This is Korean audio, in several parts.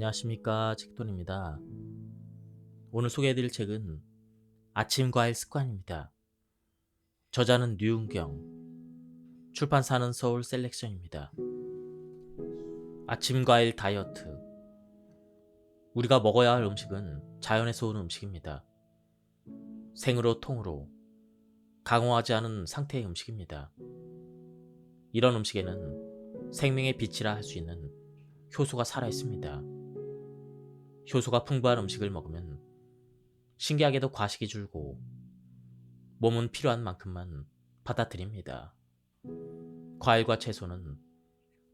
안녕하십니까, 책돈입니다. 오늘 소개해드릴 책은 아침 과일 습관입니다. 저자는 류은경, 출판사는 서울 셀렉션입니다. 아침 과일 다이어트. 우리가 먹어야 할 음식은 자연에서 오는 음식입니다. 생으로 통으로 강화하지 않은 상태의 음식입니다. 이런 음식에는 생명의 빛이라 할 수 있는 효소가 살아있습니다. 효소가 풍부한 음식을 먹으면 신기하게도 과식이 줄고 몸은 필요한 만큼만 받아들입니다. 과일과 채소는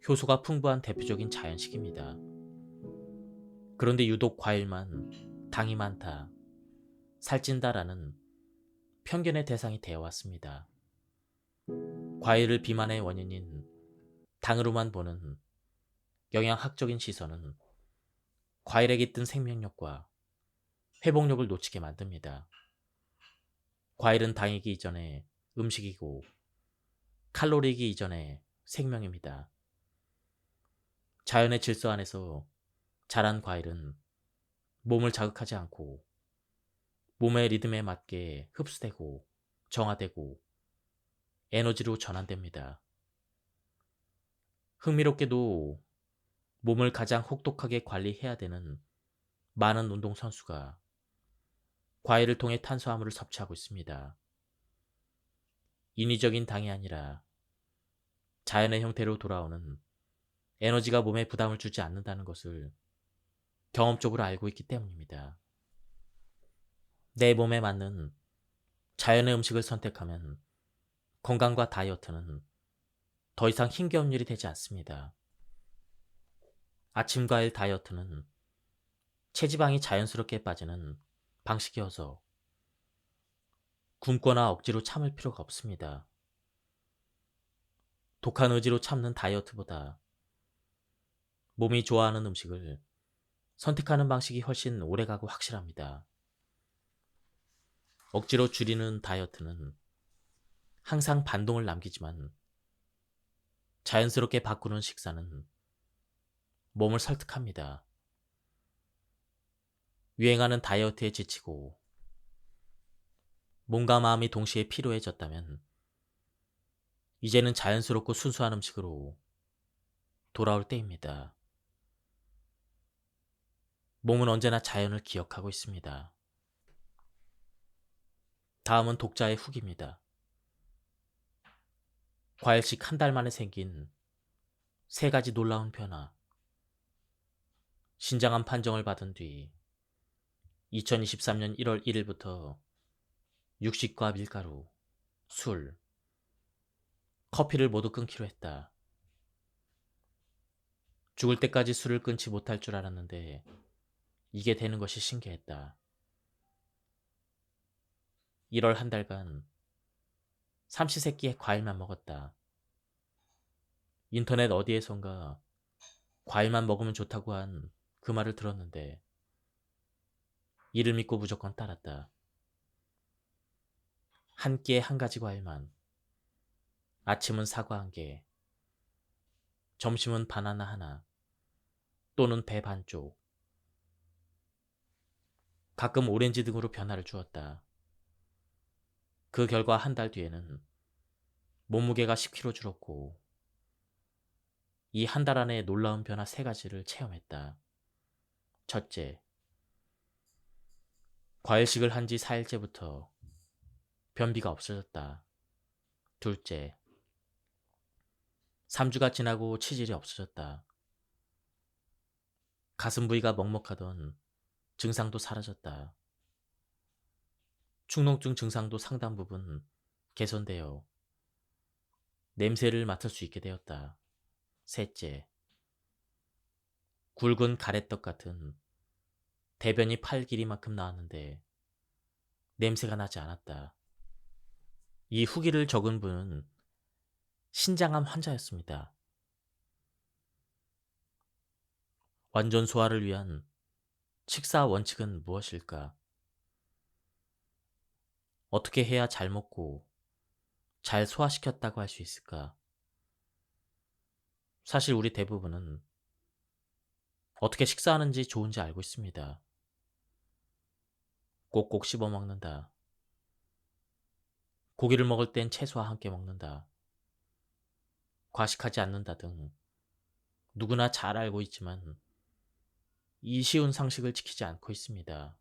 효소가 풍부한 대표적인 자연식입니다. 그런데 유독 과일만 당이 많다, 살찐다라는 편견의 대상이 되어 왔습니다. 과일을 비만의 원인인 당으로만 보는 영양학적인 시선은 과일에 깃든 생명력과 회복력을 놓치게 만듭니다. 과일은 당이기 이전에 음식이고 칼로리이기 이전에 생명입니다. 자연의 질서 안에서 자란 과일은 몸을 자극하지 않고 몸의 리듬에 맞게 흡수되고 정화되고 에너지로 전환됩니다. 흥미롭게도 몸을 가장 혹독하게 관리해야 되는 많은 운동선수가 과일을 통해 탄수화물을 섭취하고 있습니다. 인위적인 당이 아니라 자연의 형태로 돌아오는 에너지가 몸에 부담을 주지 않는다는 것을 경험적으로 알고 있기 때문입니다. 내 몸에 맞는 자연의 음식을 선택하면 건강과 다이어트는 더 이상 힘겨운 일이 되지 않습니다. 아침 과일 다이어트는 체지방이 자연스럽게 빠지는 방식이어서 굶거나 억지로 참을 필요가 없습니다. 독한 의지로 참는 다이어트보다 몸이 좋아하는 음식을 선택하는 방식이 훨씬 오래가고 확실합니다. 억지로 줄이는 다이어트는 항상 반동을 남기지만 자연스럽게 바꾸는 식사는 몸을 설득합니다. 유행하는 다이어트에 지치고 몸과 마음이 동시에 피로해졌다면 이제는 자연스럽고 순수한 음식으로 돌아올 때입니다. 몸은 언제나 자연을 기억하고 있습니다. 다음은 독자의 후기입니다. 과일식 한 달 만에 생긴 세 가지 놀라운 변화. 신장암 판정을 받은 뒤 2023년 1월 1일부터 육식과 밀가루, 술, 커피를 모두 끊기로 했다. 죽을 때까지 술을 끊지 못할 줄 알았는데 이게 되는 것이 신기했다. 1월 한 달간 삼시세끼에 과일만 먹었다. 인터넷 어디에선가 과일만 먹으면 좋다고 한 그 말을 들었는데 이를 믿고 무조건 따랐다. 한 끼에 한 가지 과일만. 아침은 사과 한 개, 점심은 바나나 하나, 또는 배 반쪽. 가끔 오렌지 등으로 변화를 주었다. 그 결과 한 달 뒤에는 몸무게가 10kg 줄었고 이 한 달 안에 놀라운 변화 세 가지를 체험했다. 첫째, 과일식을 한 지 4일째부터 변비가 없어졌다. 둘째, 3주가 지나고 치질이 없어졌다. 가슴 부위가 먹먹하던 증상도 사라졌다. 축농증 증상도 상당 부분 개선되어 냄새를 맡을 수 있게 되었다. 셋째, 굵은 가래떡 같은 대변이 팔 길이만큼 나왔는데 냄새가 나지 않았다. 이 후기를 적은 분은 신장암 환자였습니다. 완전 소화를 위한 식사 원칙은 무엇일까? 어떻게 해야 잘 먹고 잘 소화시켰다고 할 수 있을까? 사실 우리 대부분은 어떻게 식사하는지 좋은지 알고 있습니다. 꼭꼭 씹어 먹는다. 고기를 먹을 땐 채소와 함께 먹는다. 과식하지 않는다 등 누구나 잘 알고 있지만 이 쉬운 상식을 지키지 않고 있습니다.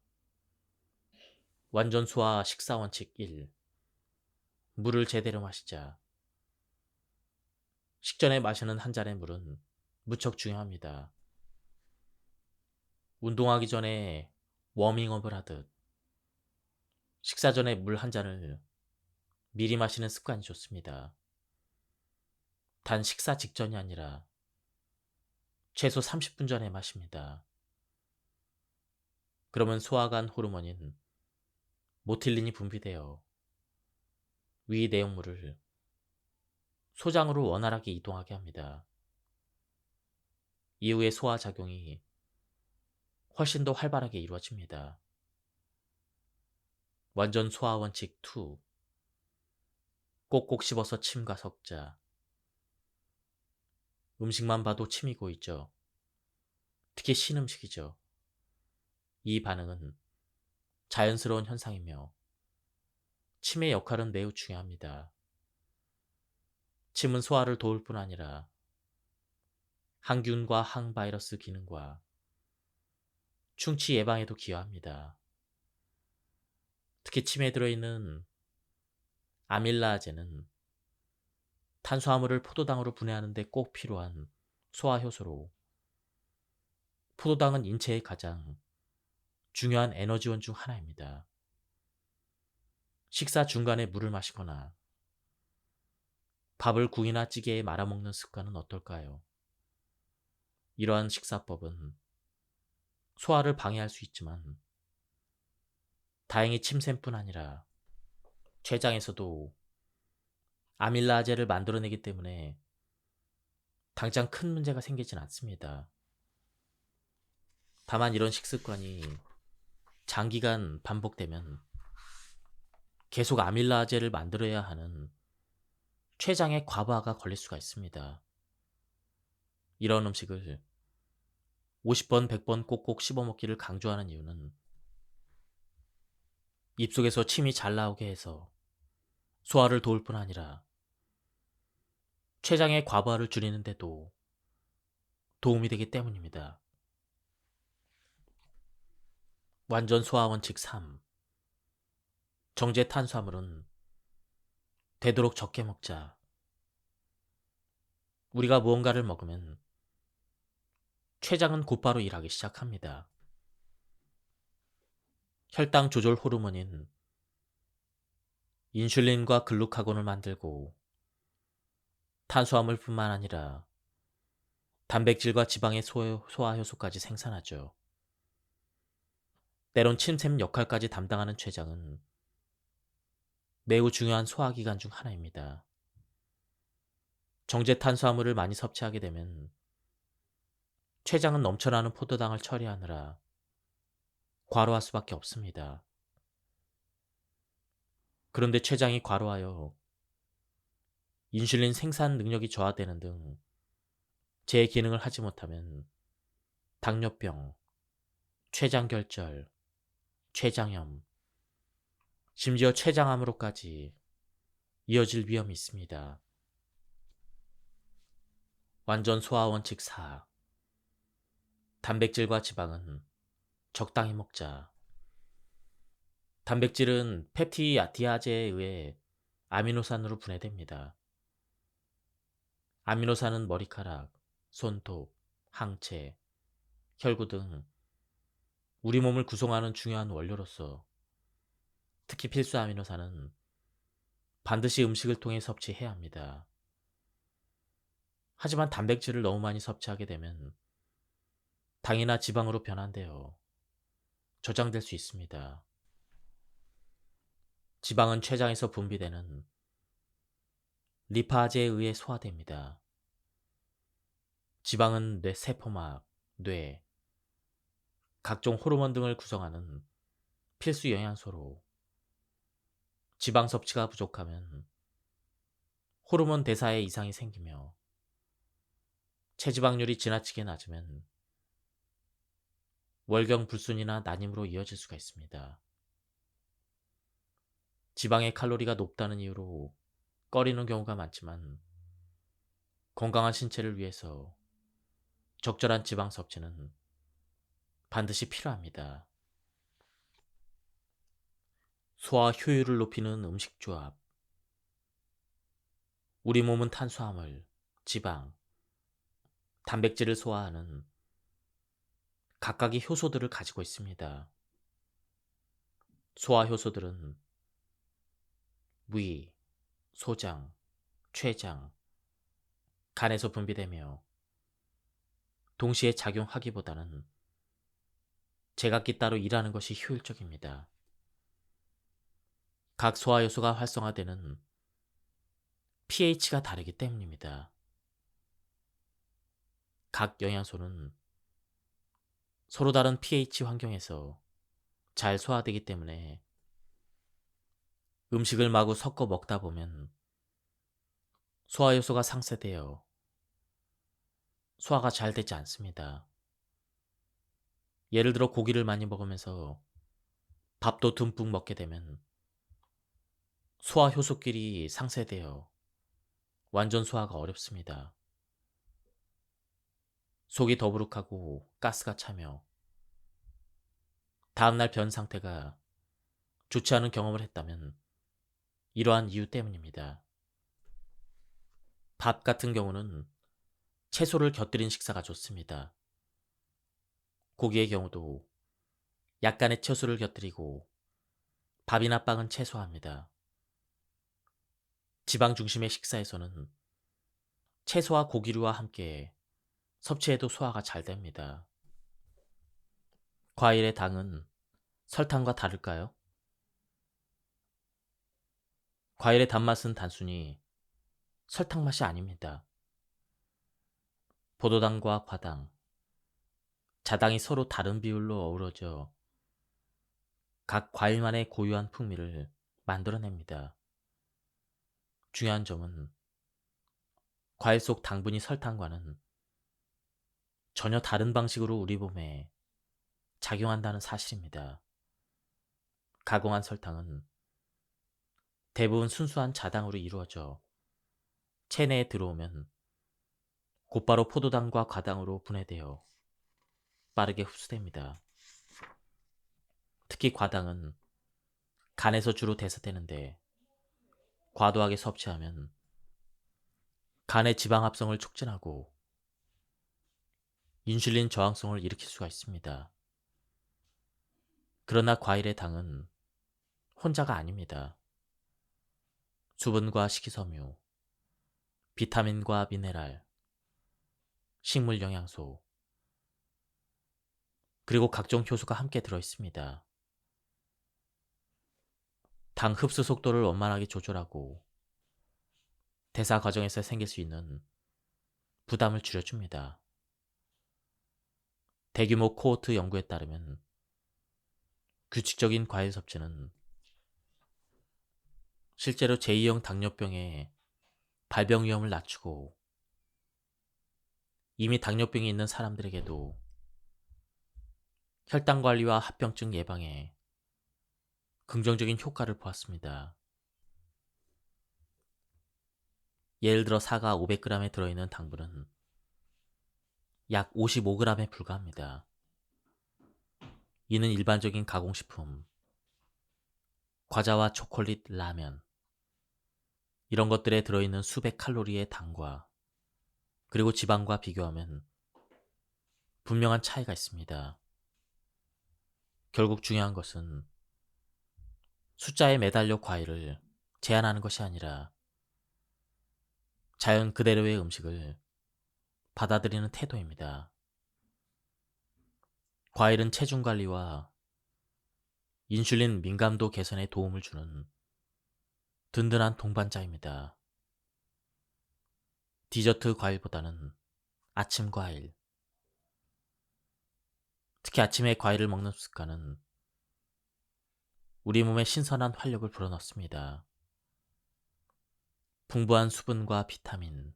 완전 소화 식사 원칙 1. 물을 제대로 마시자. 식전에 마시는 한 잔의 물은 무척 중요합니다. 운동하기 전에 워밍업을 하듯 식사 전에 물 한 잔을 미리 마시는 습관이 좋습니다. 단 식사 직전이 아니라 최소 30분 전에 마십니다. 그러면 소화관 호르몬인 모틸린이 분비되어 위 내용물을 소장으로 원활하게 이동하게 합니다. 이후에 소화작용이 훨씬 더 활발하게 이루어집니다. 완전 소화 원칙 2. 꼭꼭 씹어서 침과 섞자. 음식만 봐도 침이 고이죠. 특히 신음식이죠. 이 반응은 자연스러운 현상이며 침의 역할은 매우 중요합니다. 침은 소화를 도울 뿐 아니라 항균과 항바이러스 기능과 충치 예방에도 기여합니다. 특히 침에 들어있는 아밀라아제는 탄수화물을 포도당으로 분해하는 데 꼭 필요한 소화 효소로 포도당은 인체의 가장 중요한 에너지원 중 하나입니다. 식사 중간에 물을 마시거나 밥을 국이나 찌개에 말아먹는 습관은 어떨까요? 이러한 식사법은 소화를 방해할 수 있지만 다행히 침샘뿐 아니라 췌장에서도 아밀라아제를 만들어내기 때문에 당장 큰 문제가 생기진 않습니다. 다만 이런 식습관이 장기간 반복되면 계속 아밀라아제를 만들어야 하는 췌장의 과부하가 걸릴 수가 있습니다. 이런 음식을 50번, 100번 꼭꼭 씹어먹기를 강조하는 이유는 입속에서 침이 잘 나오게 해서 소화를 도울 뿐 아니라 췌장의 과부하를 줄이는 데도 도움이 되기 때문입니다. 완전 소화 원칙 3. 정제 탄수화물은 되도록 적게 먹자. 우리가 무언가를 먹으면 췌장은 곧바로 일하기 시작합니다. 혈당 조절 호르몬인 인슐린과 글루카곤을 만들고 탄수화물뿐만 아니라 단백질과 지방의 소화 효소까지 생산하죠. 때론 침샘 역할까지 담당하는 췌장은 매우 중요한 소화기관 중 하나입니다. 정제 탄수화물을 많이 섭취하게 되면 췌장은 넘쳐나는 포도당을 처리하느라 과로할 수밖에 없습니다. 그런데 췌장이 과로하여 인슐린 생산 능력이 저하되는 등 제 기능을 하지 못하면 당뇨병, 췌장결절, 췌장염, 심지어 췌장암으로까지 이어질 위험이 있습니다. 완전 소화 원칙 4. 단백질과 지방은 적당히 먹자. 단백질은 펩티디아제에 의해 아미노산으로 분해됩니다. 아미노산은 머리카락, 손톱, 항체, 혈구 등 우리 몸을 구성하는 중요한 원료로서 특히 필수 아미노산은 반드시 음식을 통해 섭취해야 합니다. 하지만 단백질을 너무 많이 섭취하게 되면 당이나 지방으로 변환되어 저장될 수 있습니다. 지방은 췌장에서 분비되는 리파제에 의해 소화됩니다. 지방은 세포막, 뇌, 각종 호르몬 등을 구성하는 필수 영양소로 지방 섭취가 부족하면 호르몬 대사에 이상이 생기며 체지방률이 지나치게 낮으면 월경 불순이나 난임으로 이어질 수가 있습니다. 지방의 칼로리가 높다는 이유로 꺼리는 경우가 많지만 건강한 신체를 위해서 적절한 지방 섭취는 반드시 필요합니다. 소화 효율을 높이는 음식 조합. 우리 몸은 탄수화물, 지방, 단백질을 소화하는 각각의 효소들을 가지고 있습니다. 소화 효소들은 위, 소장, 췌장, 간에서 분비되며 동시에 작용하기보다는 제각기 따로 일하는 것이 효율적입니다. 각 소화 요소가 활성화되는 pH가 다르기 때문입니다. 각 영양소는 서로 다른 pH 환경에서 잘 소화되기 때문에 음식을 마구 섞어 먹다 보면 소화 요소가 상쇄되어 소화가 잘 되지 않습니다. 예를 들어 고기를 많이 먹으면서 밥도 듬뿍 먹게 되면 소화 효소끼리 상쇄되어 완전 소화가 어렵습니다. 속이 더부룩하고 가스가 차며 다음날 변 상태가 좋지 않은 경험을 했다면 이러한 이유 때문입니다. 밥 같은 경우는 채소를 곁들인 식사가 좋습니다. 고기의 경우도 약간의 채소를 곁들이고 밥이나 빵은 최소화합니다. 지방 중심의 식사에서는 채소와 고기류와 함께 섭취해도 소화가 잘 됩니다. 과일의 당은 설탕과 다를까요? 과일의 단맛은 단순히 설탕 맛이 아닙니다. 포도당과 과당, 자당이 서로 다른 비율로 어우러져 각 과일만의 고유한 풍미를 만들어냅니다. 중요한 점은 과일 속 당분이 설탕과는 전혀 다른 방식으로 우리 몸에 작용한다는 사실입니다. 가공한 설탕은 대부분 순수한 자당으로 이루어져 체내에 들어오면 곧바로 포도당과 과당으로 분해되어 빠르게 흡수됩니다. 특히 과당은 간에서 주로 대사되는데 과도하게 섭취하면 간의 지방 합성을 촉진하고 인슐린 저항성을 일으킬 수가 있습니다. 그러나 과일의 당은 혼자가 아닙니다. 수분과 식이섬유, 비타민과 미네랄, 식물 영양소, 그리고 각종 효소가 함께 들어 있습니다. 당 흡수 속도를 원만하게 조절하고 대사 과정에서 생길 수 있는 부담을 줄여줍니다. 대규모 코호트 연구에 따르면 규칙적인 과일 섭취는 실제로 제2형 당뇨병의 발병 위험을 낮추고 이미 당뇨병이 있는 사람들에게도 혈당 관리와 합병증 예방에 긍정적인 효과를 보았습니다. 예를 들어 사과 500g에 들어있는 당분은 약 55g에 불과합니다. 이는 일반적인 가공식품, 과자와 초콜릿, 라면 이런 것들에 들어있는 수백 칼로리의 당과 그리고 지방과 비교하면 분명한 차이가 있습니다. 결국 중요한 것은 숫자에 매달려 과일을 제한하는 것이 아니라 자연 그대로의 음식을 받아들이는 태도입니다. 과일은 체중 관리와 인슐린 민감도 개선에 도움을 주는 든든한 동반자입니다. 디저트 과일보다는 아침 과일, 특히 아침에 과일을 먹는 습관은 우리 몸에 신선한 활력을 불어넣습니다. 풍부한 수분과 비타민,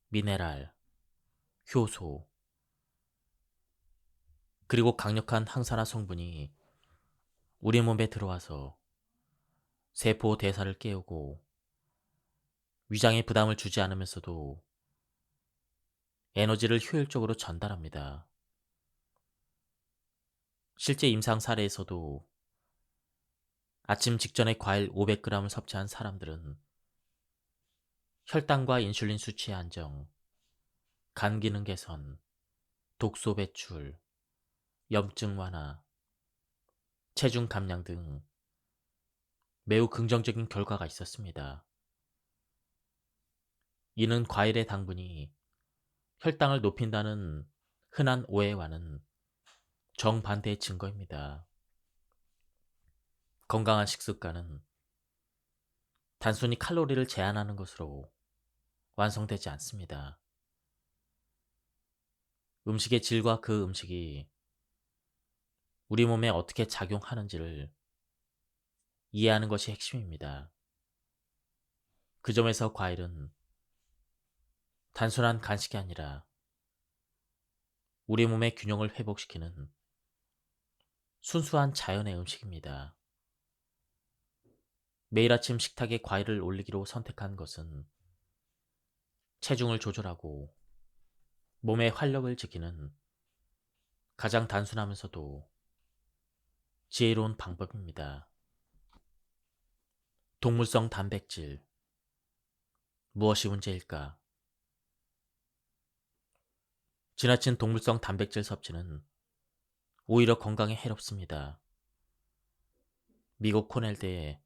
미네랄, 효소, 그리고 강력한 항산화 성분이 우리 몸에 들어와서 세포 대사를 깨우고 위장에 부담을 주지 않으면서도 에너지를 효율적으로 전달합니다. 실제 임상 사례에서도 아침 직전에 과일 500g을 섭취한 사람들은 혈당과 인슐린 수치 안정, 간 기능 개선, 독소 배출, 염증 완화, 체중 감량 등 매우 긍정적인 결과가 있었습니다. 이는 과일의 당분이 혈당을 높인다는 흔한 오해와는 정반대의 증거입니다. 건강한 식습관은 단순히 칼로리를 제한하는 것으로 완성되지 않습니다. 음식의 질과 그 음식이 우리 몸에 어떻게 작용하는지를 이해하는 것이 핵심입니다. 그 점에서 과일은 단순한 간식이 아니라 우리 몸의 균형을 회복시키는 순수한 자연의 음식입니다. 매일 아침 식탁에 과일을 올리기로 선택한 것은 체중을 조절하고 몸의 활력을 지키는 가장 단순하면서도 지혜로운 방법입니다. 동물성 단백질. 무엇이 문제일까? 지나친 동물성 단백질 섭취는 오히려 건강에 해롭습니다. 미국 코넬대의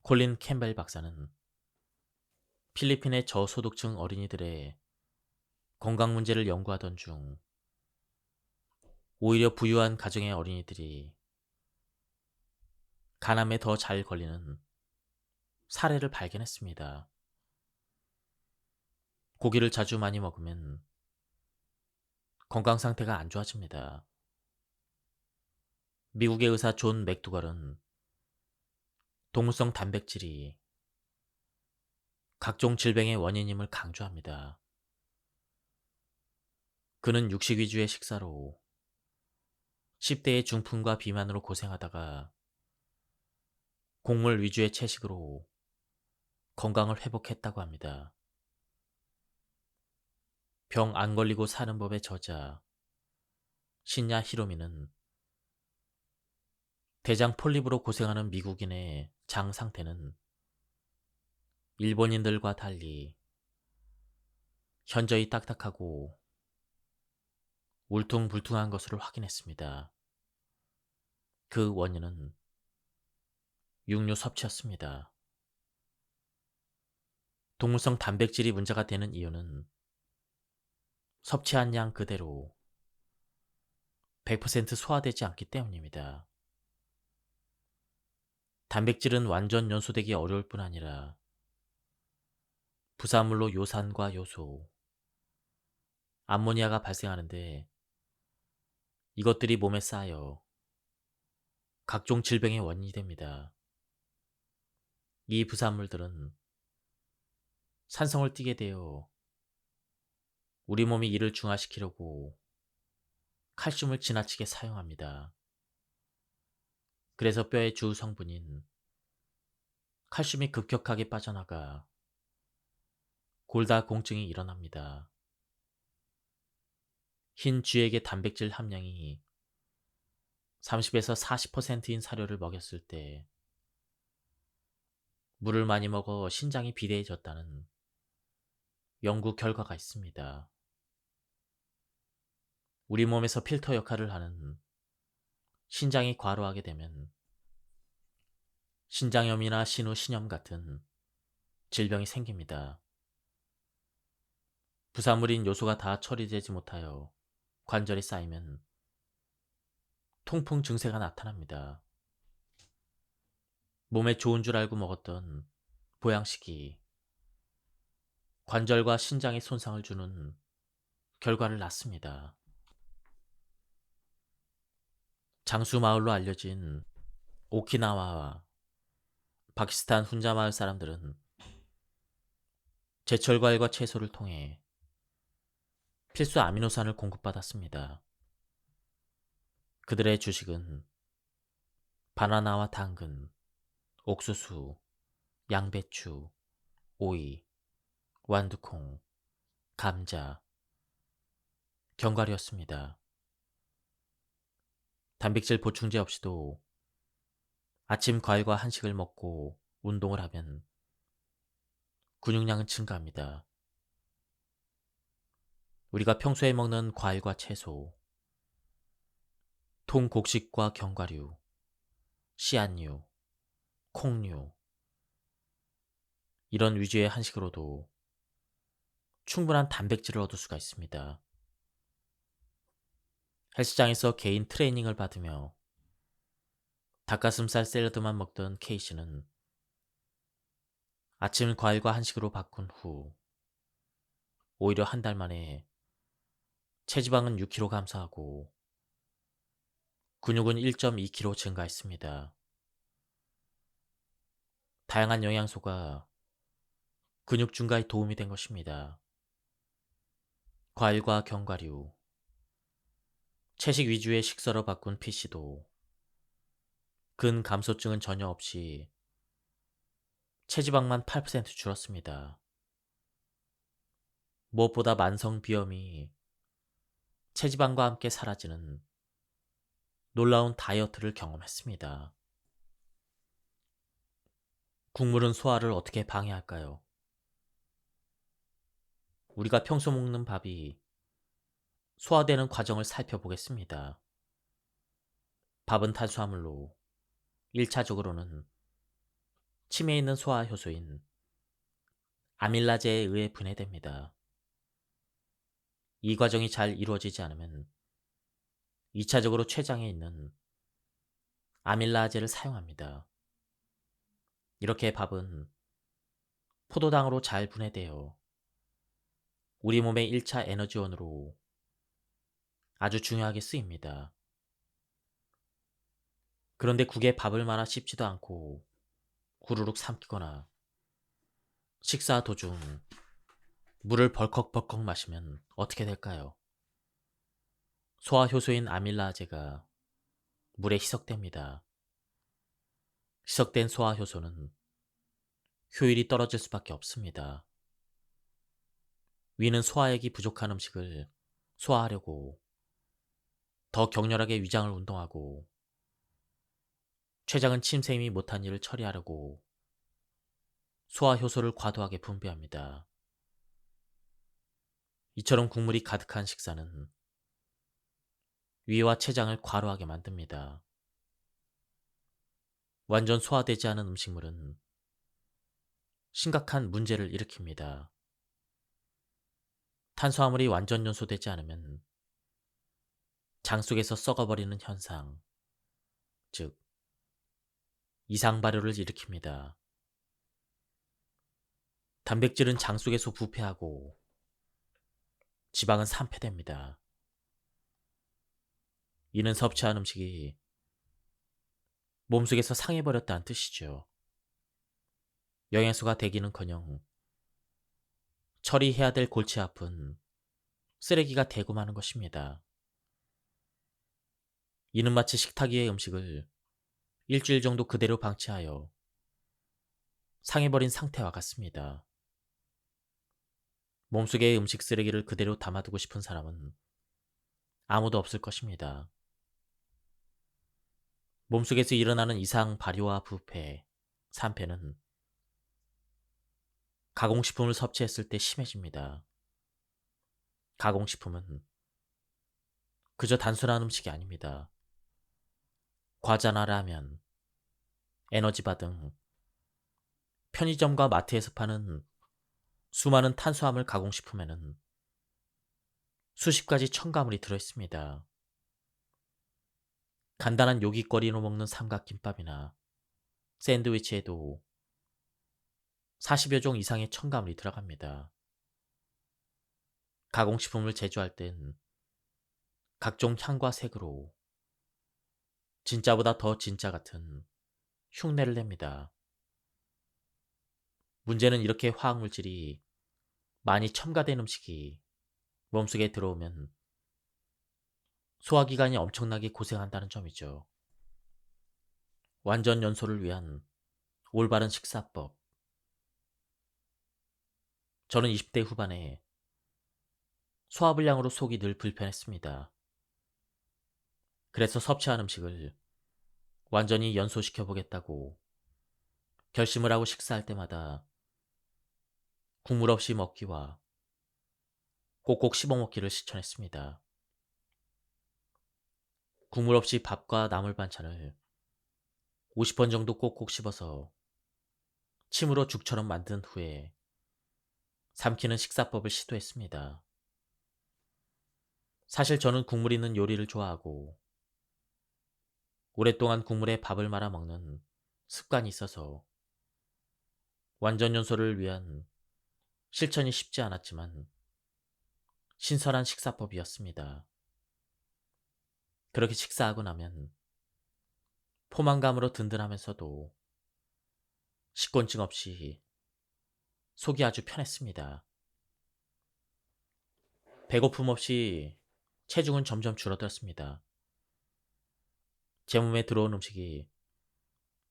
콜린 캠벨 박사는 필리핀의 저소득층 어린이들의 건강 문제를 연구하던 중 오히려 부유한 가정의 어린이들이 간암에 더 잘 걸리는 사례를 발견했습니다. 고기를 자주 많이 먹으면 건강 상태가 안 좋아집니다. 미국의 의사 존 맥두걸은 동물성 단백질이 각종 질병의 원인임을 강조합니다. 그는 육식 위주의 식사로 10대의 중풍과 비만으로 고생하다가 곡물 위주의 채식으로 건강을 회복했다고 합니다. 병 안 걸리고 사는 법의 저자 신야 히로미는 대장 폴립으로 고생하는 미국인의 장 상태는 일본인들과 달리 현저히 딱딱하고 울퉁불퉁한 것으로 확인했습니다. 그 원인은 육류 섭취였습니다. 동물성 단백질이 문제가 되는 이유는 섭취한 양 그대로 100% 소화되지 않기 때문입니다. 단백질은 완전 연소되기 어려울 뿐 아니라 부산물로 요산과 요소, 암모니아가 발생하는데 이것들이 몸에 쌓여 각종 질병의 원인이 됩니다. 이 부산물들은 산성을 띠게 되어 우리 몸이 이를 중화시키려고 칼슘을 지나치게 사용합니다. 그래서 뼈의 주 성분인 칼슘이 급격하게 빠져나가 골다공증이 일어납니다. 흰 쥐에게 단백질 함량이 30에서 40%인 사료를 먹였을 때 물을 많이 먹어 신장이 비대해졌다는 연구 결과가 있습니다. 우리 몸에서 필터 역할을 하는 신장이 과로하게 되면 신장염이나 신우신염 같은 질병이 생깁니다. 부산물인 요소가 다 처리되지 못하여 관절이 쌓이면 통풍 증세가 나타납니다. 몸에 좋은 줄 알고 먹었던 보양식이 관절과 신장에 손상을 주는 결과를 낳습니다. 장수 마을로 알려진 오키나와와 파키스탄 훈자 마을 사람들은 제철 과일과 채소를 통해 필수 아미노산을 공급받았습니다. 그들의 주식은 바나나와 당근, 옥수수, 양배추, 오이, 완두콩, 감자, 견과류였습니다. 단백질 보충제 없이도 아침 과일과 한식을 먹고 운동을 하면 근육량은 증가합니다. 우리가 평소에 먹는 과일과 채소, 통곡식과 견과류, 씨앗류, 콩류, 이런 위주의 한식으로도 충분한 단백질을 얻을 수가 있습니다. 헬스장에서 개인 트레이닝을 받으며 닭가슴살 샐러드만 먹던 K씨는 아침 과일과 한식으로 바꾼 후 오히려 한 달 만에 체지방은 6kg 감소하고 근육은 1.2kg 증가했습니다. 다양한 영양소가 근육 증가에 도움이 된 것입니다. 과일과 견과류, 채식 위주의 식사로 바꾼 P씨도 근 감소증은 전혀 없이 체지방만 8% 줄었습니다. 무엇보다 만성 비염이 체지방과 함께 사라지는 놀라운 다이어트를 경험했습니다. 국물은 소화를 어떻게 방해할까요? 우리가 평소 먹는 밥이 소화되는 과정을 살펴보겠습니다. 밥은 탄수화물로 1차적으로는 침에 있는 소화 효소인 아밀라제에 의해 분해됩니다. 이 과정이 잘 이루어지지 않으면 2차적으로 췌장에 있는 아밀라제를 사용합니다. 이렇게 밥은 포도당으로 잘 분해되어 우리 몸의 1차 에너지원으로 아주 중요하게 쓰입니다. 그런데 국에 밥을 말아 씹지도 않고 후루룩 삼키거나 식사 도중 물을 벌컥벌컥 마시면 어떻게 될까요? 소화 효소인 아밀라제가 물에 희석됩니다. 희석된 소화 효소는 효율이 떨어질 수밖에 없습니다. 위는 소화액이 부족한 음식을 소화하려고 더 격렬하게 위장을 운동하고, 췌장은 침샘이 못한 일을 처리하려고 소화 효소를 과도하게 분비합니다. 이처럼 국물이 가득한 식사는 위와 췌장을 과로하게 만듭니다. 완전 소화되지 않은 음식물은 심각한 문제를 일으킵니다. 탄수화물이 완전 연소되지 않으면 장 속에서 썩어버리는 현상, 즉 이상 발효를 일으킵니다. 단백질은 장 속에서 부패하고 지방은 산패됩니다. 이는 섭취한 음식이 몸속에서 상해버렸다는 뜻이죠. 영양소가 되기는커녕 처리해야 될 골치 아픈 쓰레기가 되고 마는 것입니다. 이는 마치 식탁 위의 음식을 일주일 정도 그대로 방치하여 상해버린 상태와 같습니다. 몸속의 음식 쓰레기를 그대로 담아두고 싶은 사람은 아무도 없을 것입니다. 몸속에서 일어나는 이상 발효와 부패, 산패는 가공식품을 섭취했을 때 심해집니다. 가공식품은 그저 단순한 음식이 아닙니다. 과자나 라면, 에너지바 등 편의점과 마트에서 파는 수많은 탄수화물 가공식품에는 수십 가지 첨가물이 들어있습니다. 간단한 요깃거리로 먹는 삼각김밥이나 샌드위치에도 40여 종 이상의 첨가물이 들어갑니다. 가공식품을 제조할 땐 각종 향과 색으로 진짜보다 더 진짜 같은 흉내를 냅니다. 문제는 이렇게 화학물질이 많이 첨가된 음식이 몸속에 들어오면 소화기관이 엄청나게 고생한다는 점이죠. 완전 연소를 위한 올바른 식사법. 저는 20대 후반에 소화불량으로 속이 늘 불편했습니다. 그래서 섭취한 음식을 완전히 연소시켜 보겠다고 결심을 하고 식사할 때마다 국물 없이 먹기와 꼭꼭 씹어 먹기를 실천했습니다. 국물 없이 밥과 나물 반찬을 50번 정도 꼭꼭 씹어서 침으로 죽처럼 만든 후에 삼키는 식사법을 시도했습니다. 사실 저는 국물 있는 요리를 좋아하고 오랫동안 국물에 밥을 말아 먹는 습관이 있어서 완전 연소를 위한 실천이 쉽지 않았지만 신선한 식사법이었습니다. 그렇게 식사하고 나면 포만감으로 든든하면서도 식곤증 없이 속이 아주 편했습니다. 배고픔 없이 체중은 점점 줄어들었습니다. 제 몸에 들어온 음식이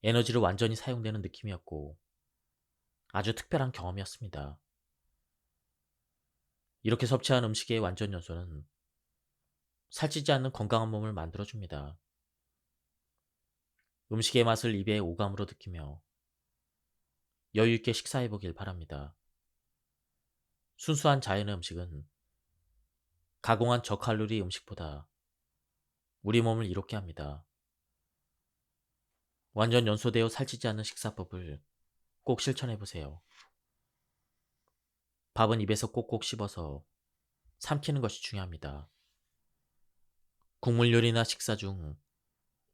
에너지로 완전히 사용되는 느낌이었고 아주 특별한 경험이었습니다. 이렇게 섭취한 음식의 완전 연소는 살찌지 않는 건강한 몸을 만들어줍니다. 음식의 맛을 입에 오감으로 느끼며 여유있게 식사해보길 바랍니다. 순수한 자연의 음식은 가공한 저칼로리 음식보다 우리 몸을 이롭게 합니다. 완전 연소되어 살찌지 않는 식사법을 꼭 실천해보세요. 밥은 입에서 꼭꼭 씹어서 삼키는 것이 중요합니다. 국물 요리나 식사 중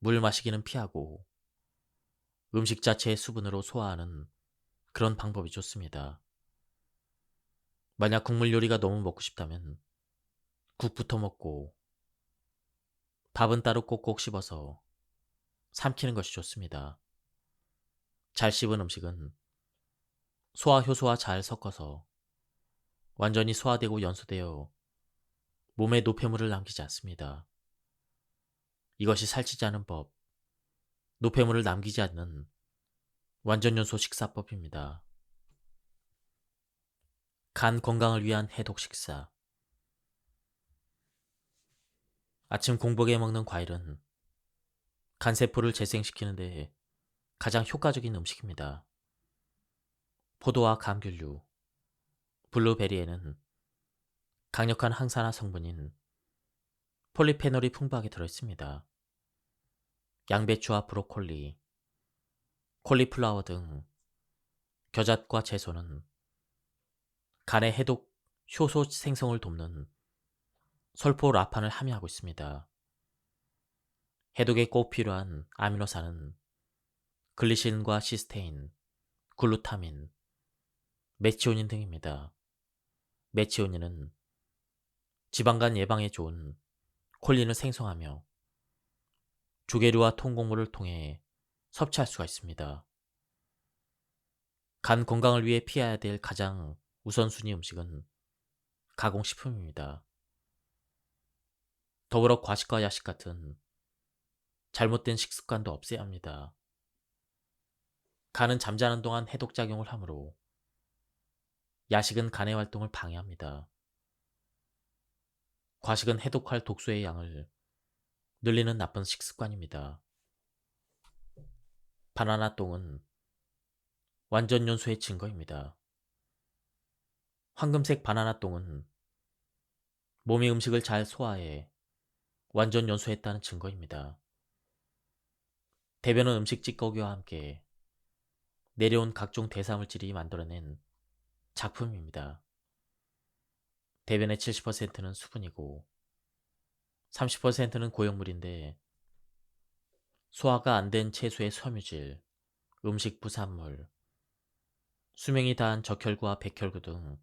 물 마시기는 피하고 음식 자체의 수분으로 소화하는 그런 방법이 좋습니다. 만약 국물 요리가 너무 먹고 싶다면 국부터 먹고 밥은 따로 꼭꼭 씹어서 삼키는 것이 좋습니다. 잘 씹은 음식은 소화 효소와 잘 섞어서 완전히 소화되고 연소되어 몸에 노폐물을 남기지 않습니다. 이것이 살찌지 않은 법, 노폐물을 남기지 않는 완전 연소 식사법입니다. 간 건강을 위한 해독 식사. 아침 공복에 먹는 과일은 간세포를 재생시키는데 가장 효과적인 음식입니다. 포도와 감귤류, 블루베리에는 강력한 항산화 성분인 폴리페놀이 풍부하게 들어있습니다. 양배추와 브로콜리, 콜리플라워 등 겨잣과 채소는 간의 해독 효소 생성을 돕는 설포라판을 함유하고 있습니다. 해독에 꼭 필요한 아미노산은 글리신과 시스테인, 글루타민, 메치오닌 등입니다. 메치오닌은 지방간 예방에 좋은 콜린을 생성하며 조개류와 통곡물을 통해 섭취할 수가 있습니다. 간 건강을 위해 피해야 될 가장 우선순위 음식은 가공식품입니다. 더불어 과식과 야식 같은 잘못된 식습관도 없애야 합니다. 간은 잠자는 동안 해독작용을 하므로 야식은 간의 활동을 방해합니다. 과식은 해독할 독소의 양을 늘리는 나쁜 식습관입니다. 바나나 똥은 완전 연소의 증거입니다. 황금색 바나나 똥은 몸이 음식을 잘 소화해 완전 연소했다는 증거입니다. 대변은 음식 찌꺼기와 함께 내려온 각종 대사물질이 만들어낸 작품입니다. 대변의 70%는 수분이고 30%는 고형물인데 소화가 안 된 채소의 섬유질, 음식 부산물, 수명이 다한 적혈구와 백혈구 등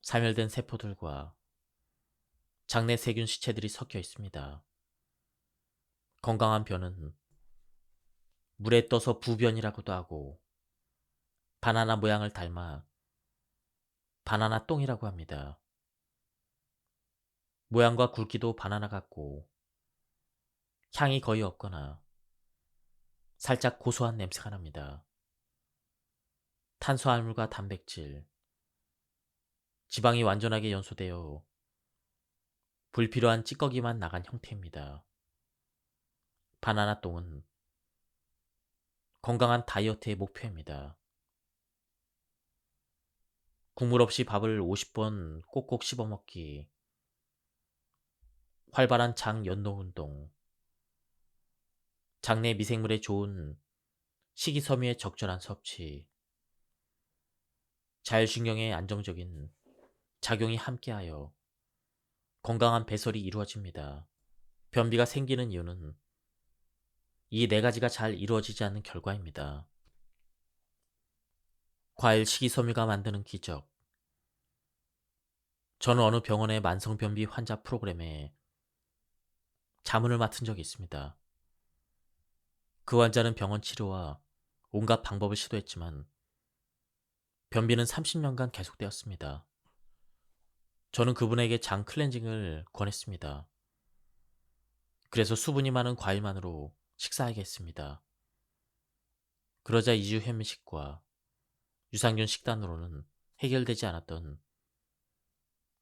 사멸된 세포들과 장내 세균 시체들이 섞여 있습니다. 건강한 변은 물에 떠서 부변이라고도 하고 바나나 모양을 닮아 바나나 똥이라고 합니다. 모양과 굵기도 바나나 같고 향이 거의 없거나 살짝 고소한 냄새가 납니다. 탄수화물과 단백질, 지방이 완전하게 연소되어 불필요한 찌꺼기만 나간 형태입니다. 바나나 똥은 건강한 다이어트의 목표입니다. 국물 없이 밥을 50번 꼭꼭 씹어 먹기, 활발한 장 연동 운동, 장내 미생물에 좋은 식이섬유의 적절한 섭취, 자율신경의 안정적인 작용이 함께하여 건강한 배설이 이루어집니다. 변비가 생기는 이유는 이 네 가지가 잘 이루어지지 않는 결과입니다. 과일 식이섬유가 만드는 기적. 저는 어느 병원의 만성변비 환자 프로그램에 자문을 맡은 적이 있습니다. 그 환자는 병원 치료와 온갖 방법을 시도했지만 변비는 30년간 계속되었습니다. 저는 그분에게 장 클렌징을 권했습니다. 그래서 수분이 많은 과일만으로 식사하게 했습니다. 그러자 이주 현미식과 유산균 식단으로는 해결되지 않았던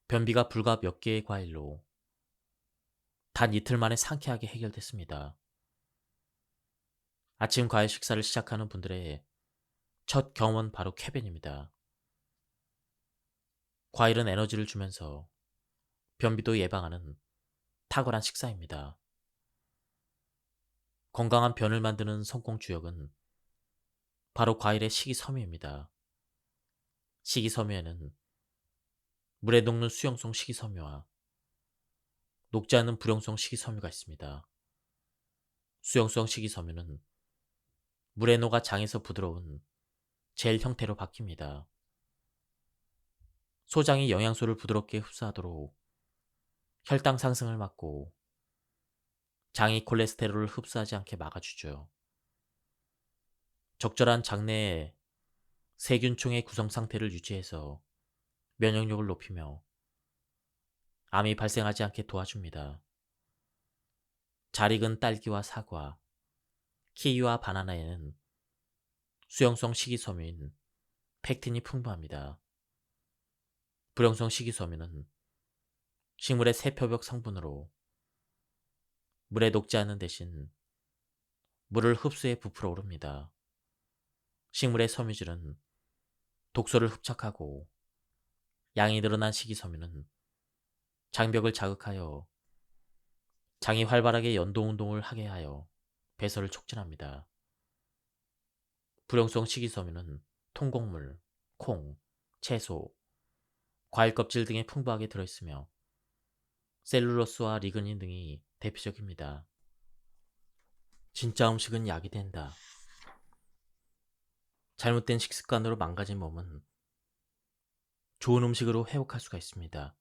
변비가 불과 몇 개의 과일로 단 이틀 만에 상쾌하게 해결됐습니다. 아침 과일 식사를 시작하는 분들의 첫 경험은 바로 쾌변입니다. 과일은 에너지를 주면서 변비도 예방하는 탁월한 식사입니다. 건강한 변을 만드는 성공 주역은 바로 과일의 식이섬유입니다. 식이섬유에는 물에 녹는 수용성 식이섬유와 녹지 않는 불용성 식이섬유가 있습니다. 수용성 식이섬유는 물에 녹아 장에서 부드러운 젤 형태로 바뀝니다. 소장이 영양소를 부드럽게 흡수하도록 혈당 상승을 막고 장이 콜레스테롤을 흡수하지 않게 막아주죠. 적절한 장내에 세균총의 구성 상태를 유지해서 면역력을 높이며 암이 발생하지 않게 도와줍니다. 잘 익은 딸기와 사과, 키위와 바나나에는 수용성 식이섬유인 펙틴이 풍부합니다. 불용성 식이섬유는 식물의 세표벽 성분으로 물에 녹지 않는 대신 물을 흡수해 부풀어 오릅니다. 식물의 섬유질은 독소를 흡착하고 양이 늘어난 식이섬유는 장벽을 자극하여 장이 활발하게 연동운동을 하게 하여 배설을 촉진합니다. 불용성 식이섬유는 통곡물, 콩, 채소, 과일 껍질 등에 풍부하게 들어있으며 셀룰로스와 리그닌 등이 대표적입니다. 진짜 음식은 약이 된다. 잘못된 식습관으로 망가진 몸은 좋은 음식으로 회복할 수가 있습니다.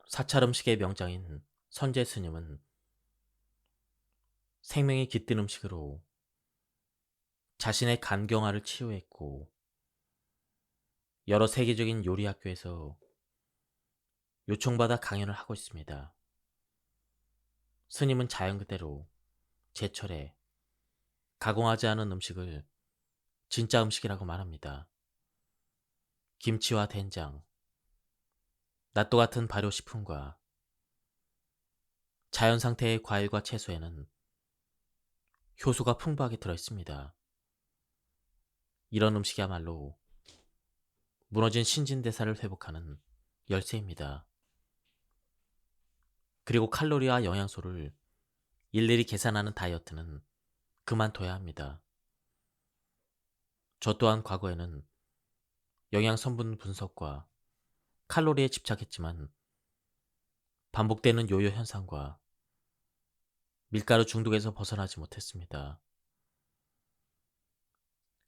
사찰 음식의 명장인 선제 스님은 생명이 깃든 음식으로 자신의 간경화를 치유했고 여러 세계적인 요리 학교에서 요청받아 강연을 하고 있습니다. 스님은 자연 그대로 제철에 가공하지 않은 음식을 진짜 음식이라고 말합니다. 김치와 된장, 낫또 같은 발효식품과 자연 상태의 과일과 채소에는 효소가 풍부하게 들어있습니다. 이런 음식이야말로 무너진 신진대사를 회복하는 열쇠입니다. 그리고 칼로리와 영양소를 일일이 계산하는 다이어트는 그만둬야 합니다. 저 또한 과거에는 영양 성분 분석과 칼로리에 집착했지만 반복되는 요요 현상과 밀가루 중독에서 벗어나지 못했습니다.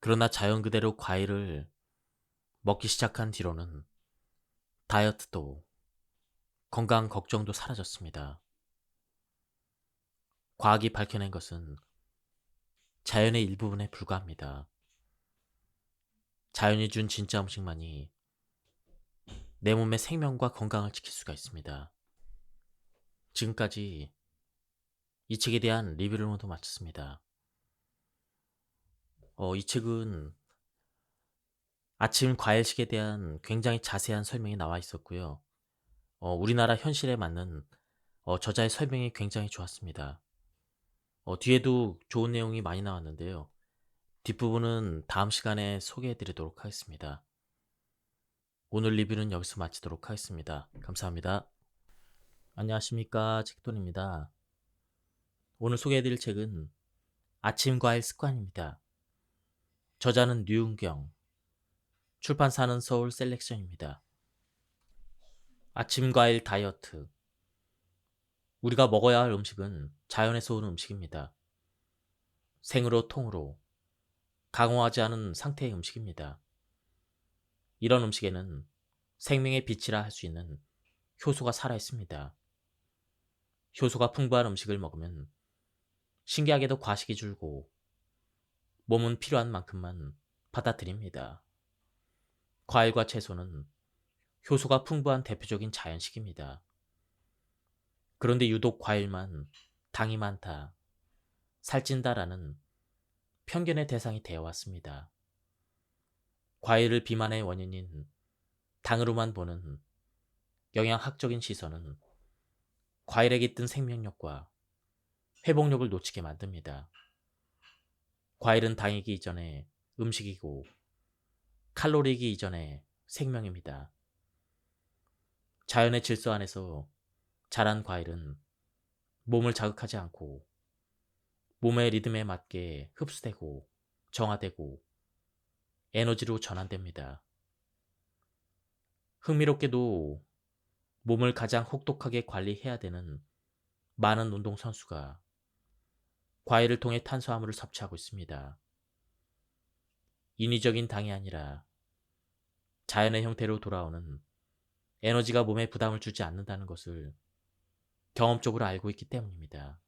그러나 자연 그대로 과일을 먹기 시작한 뒤로는 다이어트도 건강 걱정도 사라졌습니다. 과학이 밝혀낸 것은 자연의 일부분에 불과합니다. 자연이 준 진짜 음식만이 내 몸의 생명과 건강을 지킬 수가 있습니다. 지금까지 이 책에 대한 리뷰를 모두 마쳤습니다. 이 책은 아침 과일식에 대한 굉장히 자세한 설명이 나와 있었고요. 우리나라 현실에 맞는 저자의 설명이 굉장히 좋았습니다. 뒤에도 좋은 내용이 많이 나왔는데요. 뒷부분은 다음 시간에 소개해 드리도록 하겠습니다. 오늘 리뷰는 여기서 마치도록 하겠습니다. 감사합니다. 안녕하십니까, 책돈입니다. 오늘 소개해 드릴 책은 아침 과일 습관입니다. 저자는 류은경, 출판사는 서울 셀렉션입니다. 아침 과일 다이어트. 우리가 먹어야 할 음식은 자연에서 오는 음식입니다. 생으로 통으로 강화하지 않은 상태의 음식입니다. 이런 음식에는 생명의 빛이라 할 수 있는 효소가 살아있습니다. 효소가 풍부한 음식을 먹으면 신기하게도 과식이 줄고 몸은 필요한 만큼만 받아들입니다. 과일과 채소는 효소가 풍부한 대표적인 자연식입니다. 그런데 유독 과일만 당이 많다, 살찐다라는 편견의 대상이 되어 왔습니다. 과일을 비만의 원인인 당으로만 보는 영양학적인 시선은 과일에 깃든 생명력과 회복력을 놓치게 만듭니다. 과일은 당이기 이전에 음식이고 칼로리이기 이전에 생명입니다. 자연의 질서 안에서 자란 과일은 몸을 자극하지 않고 몸의 리듬에 맞게 흡수되고 정화되고 에너지로 전환됩니다. 흥미롭게도 몸을 가장 혹독하게 관리해야 되는 많은 운동선수가 과일을 통해 탄수화물을 섭취하고 있습니다. 인위적인 당이 아니라 자연의 형태로 돌아오는 에너지가 몸에 부담을 주지 않는다는 것을 경험적으로 알고 있기 때문입니다.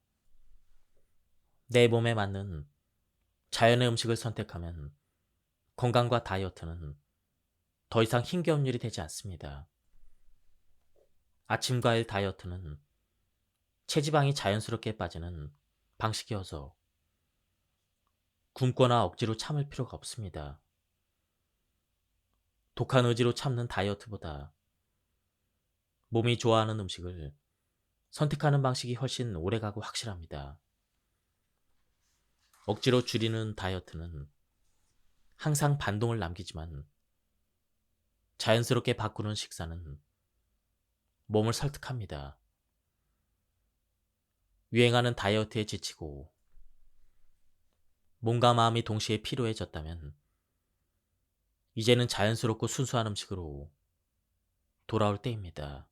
내 몸에 맞는 자연의 음식을 선택하면 건강과 다이어트는 더 이상 힘겨운 일이 되지 않습니다. 아침 과일 다이어트는 체지방이 자연스럽게 빠지는 방식이어서 굶거나 억지로 참을 필요가 없습니다. 독한 의지로 참는 다이어트보다 몸이 좋아하는 음식을 선택하는 방식이 훨씬 오래가고 확실합니다. 억지로 줄이는 다이어트는 항상 반동을 남기지만 자연스럽게 바꾸는 식사는 몸을 설득합니다. 유행하는 다이어트에 지치고 몸과 마음이 동시에 피로해졌다면 이제는 자연스럽고 순수한 음식으로 돌아올 때입니다.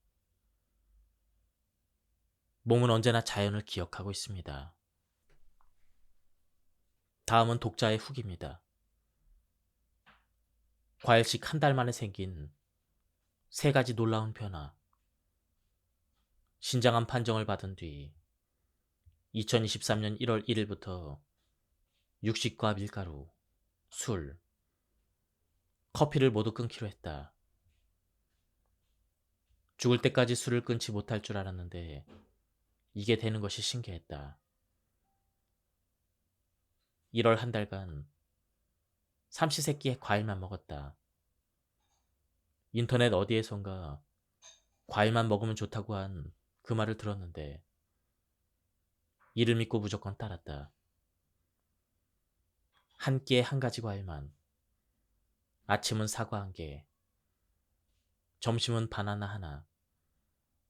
몸은 언제나 자연을 기억하고 있습니다. 다음은 독자의 후기입니다. 과일식 한 달 만에 생긴 3가지 놀라운 변화. 신장암 판정을 받은 뒤 2023년 1월 1일부터 육식과 밀가루, 술, 커피를 모두 끊기로 했다. 죽을 때까지 술을 끊지 못할 줄 알았는데 이게 되는 것이 신기했다. 1월 한 달간 삼시세끼에 과일만 먹었다. 인터넷 어디에선가 과일만 먹으면 좋다고 한 그 말을 들었는데 이를 믿고 무조건 따랐다. 한 끼에 1가지 과일만. 아침은 사과 1개, 점심은 바나나 하나,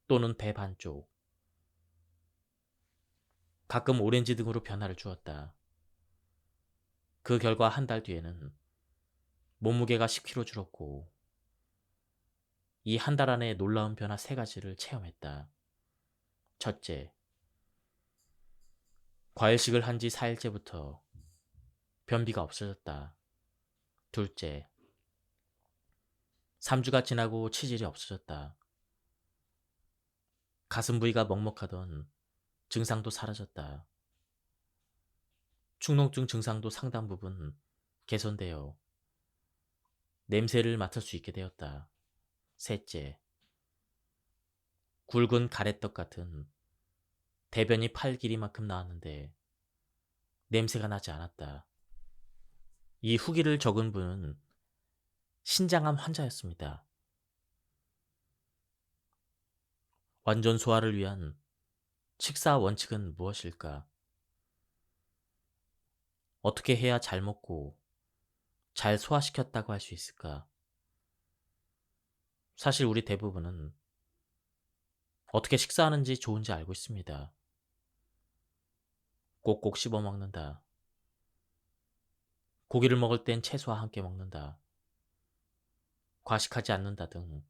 또는 배 반쪽. 가끔 오렌지 등으로 변화를 주었다. 그 결과 한 달 뒤에는 몸무게가 10kg 줄었고 이 한 달 안에 놀라운 변화 3가지를 체험했다. 첫째, 과일식을 한 지 4일째부터 변비가 없어졌다. 둘째, 3주가 지나고 치질이 없어졌다. 가슴 부위가 먹먹하던 증상도 사라졌다. 축농증 증상도 상당 부분 개선되어 냄새를 맡을 수 있게 되었다. 셋째, 굵은 가래떡 같은 대변이 팔 길이만큼 나왔는데 냄새가 나지 않았다. 이 후기를 적은 분은 신장암 환자였습니다. 완전 소화를 위한 식사 원칙은 무엇일까? 어떻게 해야 잘 먹고 잘 소화시켰다고 할 수 있을까? 사실 우리 대부분은 어떻게 식사하는지 좋은지 알고 있습니다. 꼭꼭 씹어 먹는다. 고기를 먹을 땐 채소와 함께 먹는다. 과식하지 않는다 등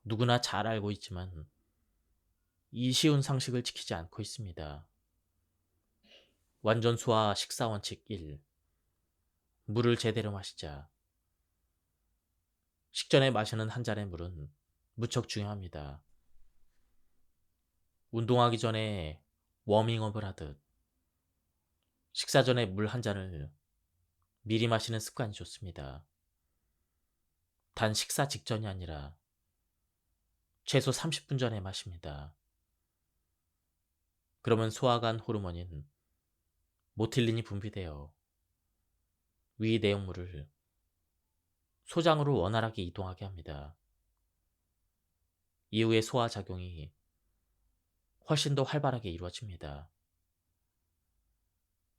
누구나 잘 알고 있지만 이 쉬운 상식을 지키지 않고 있습니다. 완전 소화 식사 원칙 1. 물을 제대로 마시자. 식전에 마시는 한 잔의 물은 무척 중요합니다. 운동하기 전에 워밍업을 하듯 식사 전에 물 한 잔을 미리 마시는 습관이 좋습니다. 단 식사 직전이 아니라 최소 30분 전에 마십니다. 그러면 소화관 호르몬인 모틸린이 분비되어 위 내용물을 소장으로 원활하게 이동하게 합니다. 이후에 소화작용이 훨씬 더 활발하게 이루어집니다.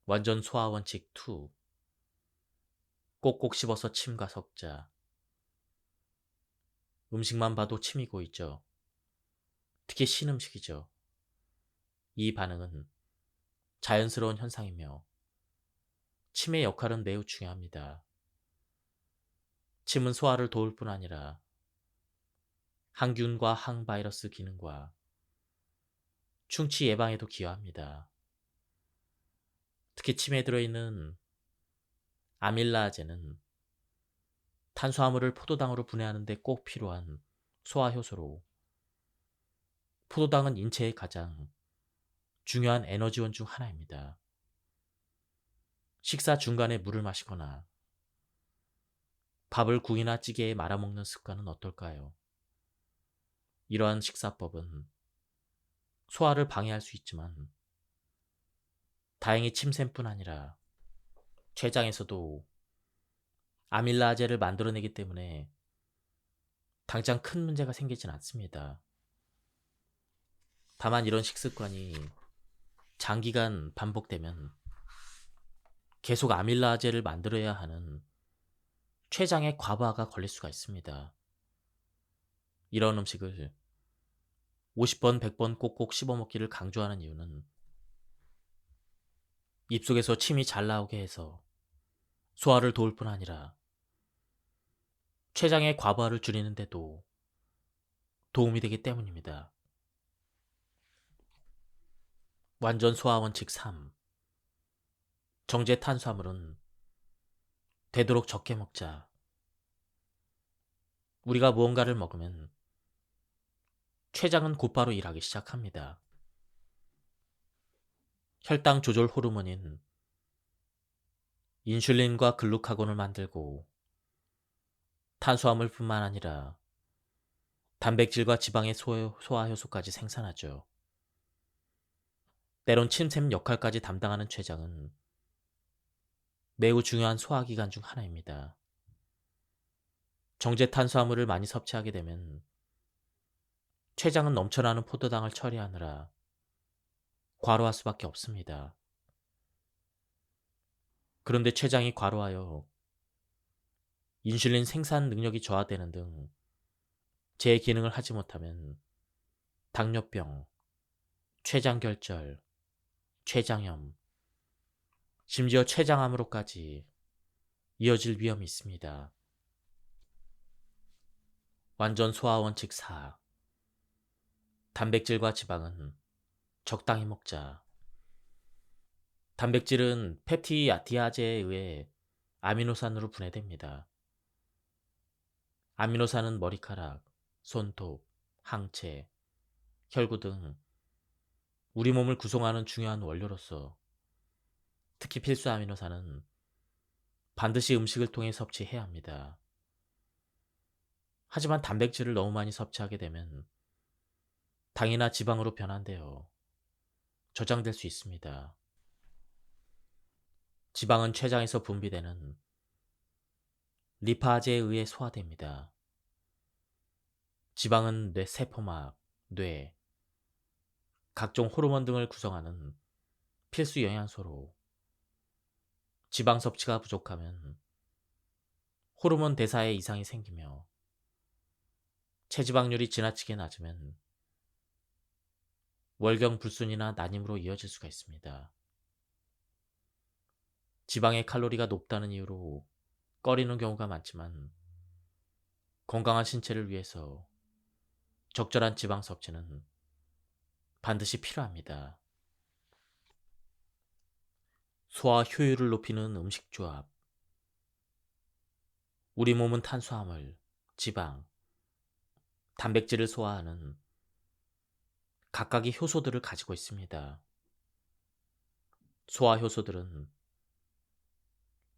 완전 소화 원칙 2. 꼭꼭 씹어서 침과 섞자. 음식만 봐도 침이 고이죠. 특히 신음식이죠. 이 반응은 자연스러운 현상이며 침의 역할은 매우 중요합니다. 침은 소화를 도울 뿐 아니라 항균과 항바이러스 기능과 충치 예방에도 기여합니다. 특히 침에 들어있는 아밀라아제는 탄수화물을 포도당으로 분해하는 데 꼭 필요한 소화 효소로 포도당은 인체의 가장 중요한 에너지원 중 하나입니다. 식사 중간에 물을 마시거나 밥을 국이나 찌개에 말아먹는 습관은 어떨까요? 이러한 식사법은 소화를 방해할 수 있지만 다행히 침샘뿐 아니라 췌장에서도 아밀라아제를 만들어내기 때문에 당장 큰 문제가 생기진 않습니다. 다만 이런 식습관이 장기간 반복되면 계속 아밀라아제를 만들어야 하는 췌장의 과부하가 걸릴 수가 있습니다. 이런 음식을 50번, 100번 꼭꼭 씹어먹기를 강조하는 이유는 입속에서 침이 잘 나오게 해서 소화를 도울 뿐 아니라 췌장의 과부하를 줄이는 데도 도움이 되기 때문입니다. 완전 소화 원칙 3. 정제 탄수화물은 되도록 적게 먹자. 우리가 무언가를 먹으면 췌장은 곧바로 일하기 시작합니다. 혈당 조절 호르몬인 인슐린과 글루카곤을 만들고 탄수화물뿐만 아니라 단백질과 지방의 소화 효소까지 생산하죠. 때론 침샘 역할까지 담당하는 췌장은 매우 중요한 소화기관 중 하나입니다. 정제 탄수화물을 많이 섭취하게 되면 췌장은 넘쳐나는 포도당을 처리하느라 과로할 수밖에 없습니다. 그런데 췌장이 과로하여 인슐린 생산 능력이 저하되는 등 제 기능을 하지 못하면 당뇨병, 췌장결절, 췌장염, 심지어 췌장암으로까지 이어질 위험이 있습니다. 완전 소화 원칙 4. 단백질과 지방은 적당히 먹자. 단백질은 펩티아디아제에 의해 아미노산으로 분해됩니다. 아미노산은 머리카락, 손톱, 항체, 혈구 등 우리 몸을 구성하는 중요한 원료로서 특히 필수 아미노산은 반드시 음식을 통해 섭취해야 합니다. 하지만 단백질을 너무 많이 섭취하게 되면 당이나 지방으로 변환되어 저장될 수 있습니다. 지방은 췌장에서 분비되는 리파제에 의해 소화됩니다. 지방은 뇌 세포막, 뇌, 각종 호르몬 등을 구성하는 필수 영양소로 지방 섭취가 부족하면 호르몬 대사에 이상이 생기며 체지방률이 지나치게 낮으면 월경 불순이나 난임으로 이어질 수가 있습니다. 지방의 칼로리가 높다는 이유로 꺼리는 경우가 많지만 건강한 신체를 위해서 적절한 지방 섭취는 반드시 필요합니다. 소화 효율을 높이는 음식 조합. 우리 몸은 탄수화물, 지방, 단백질을 소화하는 각각의 효소들을 가지고 있습니다. 소화 효소들은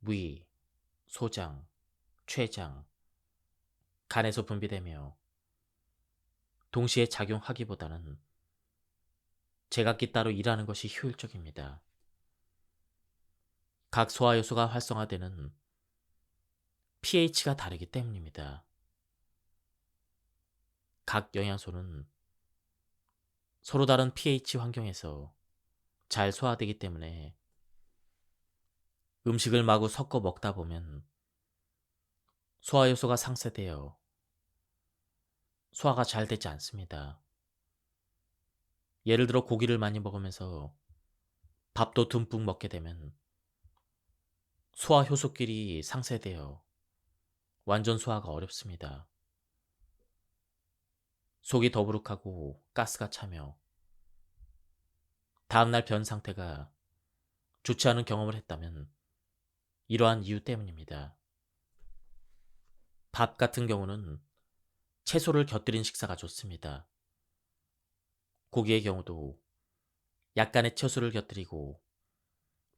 위, 소장, 췌장, 간에서 분비되며 동시에 작용하기보다는 제각기 따로 일하는 것이 효율적입니다. 각 소화 요소가 활성화되는 pH가 다르기 때문입니다. 각 영양소는 서로 다른 pH 환경에서 잘 소화되기 때문에 음식을 마구 섞어 먹다 보면 소화 요소가 상쇄되어 소화가 잘 되지 않습니다. 예를 들어 고기를 많이 먹으면서 밥도 듬뿍 먹게 되면 소화 효소끼리 상쇄되어 완전 소화가 어렵습니다. 속이 더부룩하고 가스가 차며 다음날 변 상태가 좋지 않은 경험을 했다면 이러한 이유 때문입니다. 밥 같은 경우는 채소를 곁들인 식사가 좋습니다. 고기의 경우도 약간의 채소를 곁들이고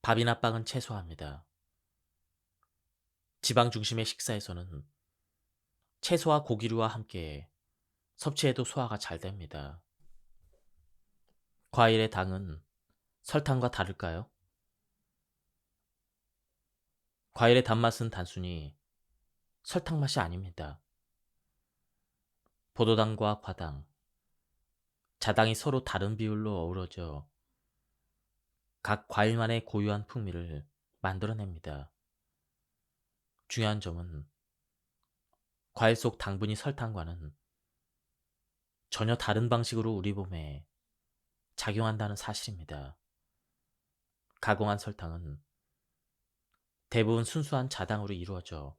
밥이나 빵은 최소화합니다. 지방 중심의 식사에서는 채소와 고기류와 함께 섭취해도 소화가 잘 됩니다. 과일의 당은 설탕과 다를까요? 과일의 단맛은 단순히 설탕 맛이 아닙니다. 포도당과 과당, 자당이 서로 다른 비율로 어우러져 각 과일만의 고유한 풍미를 만들어냅니다. 중요한 점은 과일 속 당분이 설탕과는 전혀 다른 방식으로 우리 몸에 작용한다는 사실입니다. 가공한 설탕은 대부분 순수한 자당으로 이루어져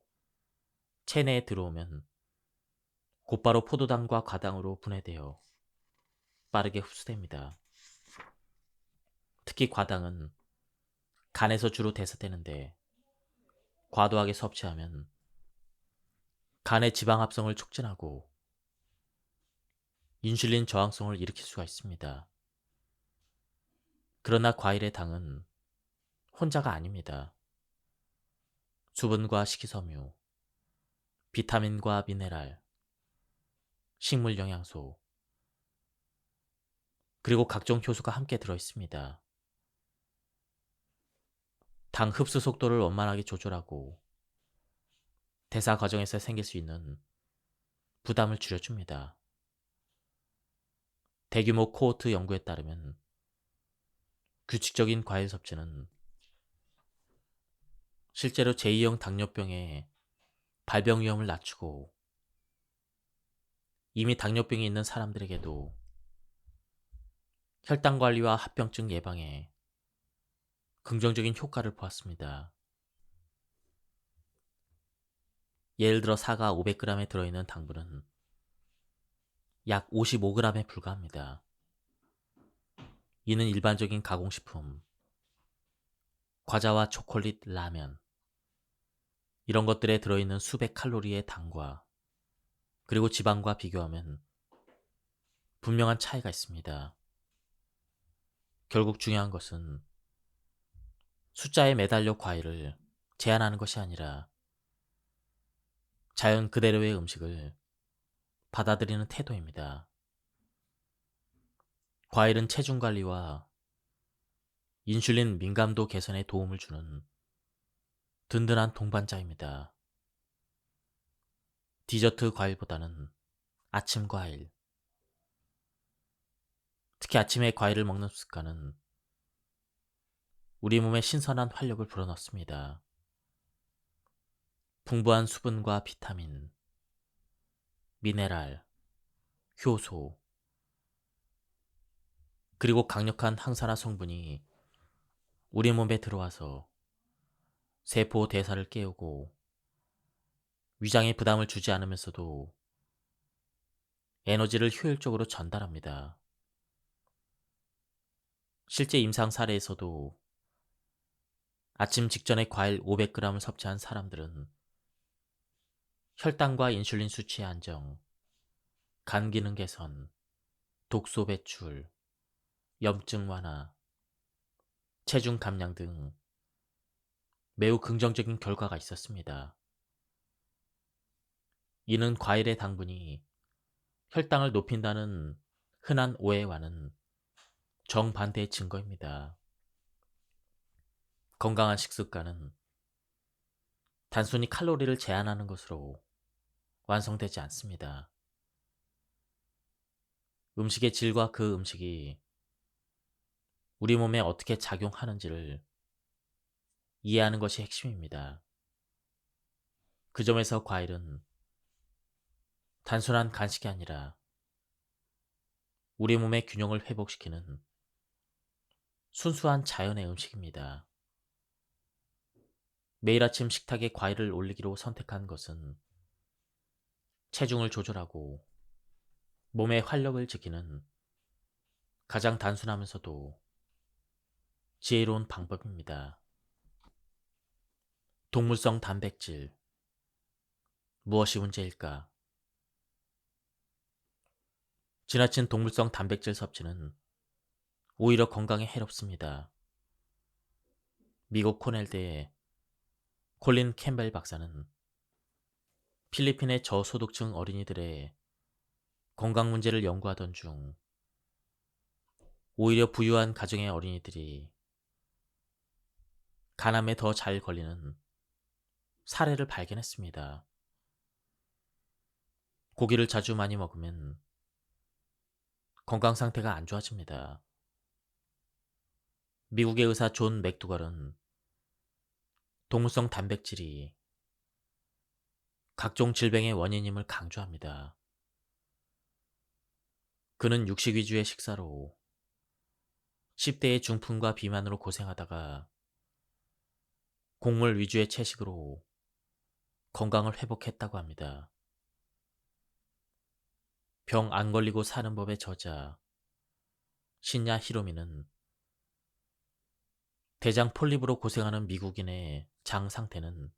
체내에 들어오면 곧바로 포도당과 과당으로 분해되어 빠르게 흡수됩니다. 특히 과당은 간에서 주로 대사되는데 과도하게 섭취하면 간의 지방 합성을 촉진하고 인슐린 저항성을 일으킬 수가 있습니다. 그러나 과일의 당은 혼자가 아닙니다. 수분과 식이섬유, 비타민과 미네랄, 식물 영양소, 그리고 각종 효소가 함께 들어있습니다. 당 흡수 속도를 원만하게 조절하고 대사 과정에서 생길 수 있는 부담을 줄여줍니다. 대규모 코호트 연구에 따르면 규칙적인 과일 섭취는 실제로 제2형 당뇨병의 발병 위험을 낮추고 이미 당뇨병이 있는 사람들에게도 혈당 관리와 합병증 예방에 긍정적인 효과를 보았습니다. 예를 들어 사과 500g에 들어있는 당분은 약 55g에 불과합니다. 이는 일반적인 가공식품, 과자와 초콜릿, 라면, 이런 것들에 들어있는 수백 칼로리의 당과 그리고 지방과 비교하면 분명한 차이가 있습니다. 결국 중요한 것은 숫자에 매달려 과일을 제한하는 것이 아니라 자연 그대로의 음식을 받아들이는 태도입니다. 과일은 체중 관리와 인슐린 민감도 개선에 도움을 주는 든든한 동반자입니다. 디저트 과일보다는 아침 과일, 특히 아침에 과일을 먹는 습관은 우리 몸에 신선한 활력을 불어넣습니다. 풍부한 수분과 비타민, 미네랄, 효소, 그리고 강력한 항산화 성분이 우리 몸에 들어와서 세포 대사를 깨우고 위장에 부담을 주지 않으면서도 에너지를 효율적으로 전달합니다. 실제 임상 사례에서도 아침 직전에 과일 500g을 섭취한 사람들은 혈당과 인슐린 수치의 안정, 간 기능 개선, 독소 배출, 염증 완화, 체중 감량 등 매우 긍정적인 결과가 있었습니다. 이는 과일의 당분이 혈당을 높인다는 흔한 오해와는 정반대의 증거입니다. 건강한 식습관은 단순히 칼로리를 제한하는 것으로 완성되지 않습니다. 음식의 질과 그 음식이 우리 몸에 어떻게 작용하는지를 이해하는 것이 핵심입니다. 그 점에서 과일은 단순한 간식이 아니라 우리 몸의 균형을 회복시키는 순수한 자연의 음식입니다. 매일 아침 식탁에 과일을 올리기로 선택한 것은 체중을 조절하고 몸의 활력을 지키는 가장 단순하면서도 지혜로운 방법입니다. 동물성 단백질, 무엇이 문제일까? 지나친 동물성 단백질 섭취는 오히려 건강에 해롭습니다. 미국 코넬대의 콜린 캠벨 박사는 필리핀의 저소득층 어린이들의 건강 문제를 연구하던 중 오히려 부유한 가정의 어린이들이 간암에 더 잘 걸리는 사례를 발견했습니다. 고기를 자주 많이 먹으면 건강 상태가 안 좋아집니다. 미국의 의사 존 맥두걸은 동물성 단백질이 각종 질병의 원인임을 강조합니다. 그는 육식 위주의 식사로 10대의 중풍과 비만으로 고생하다가 곡물 위주의 채식으로 건강을 회복했다고 합니다. 병 안 걸리고 사는 법의 저자 신야 히로미는 대장 폴립으로 고생하는 미국인의 장 상태는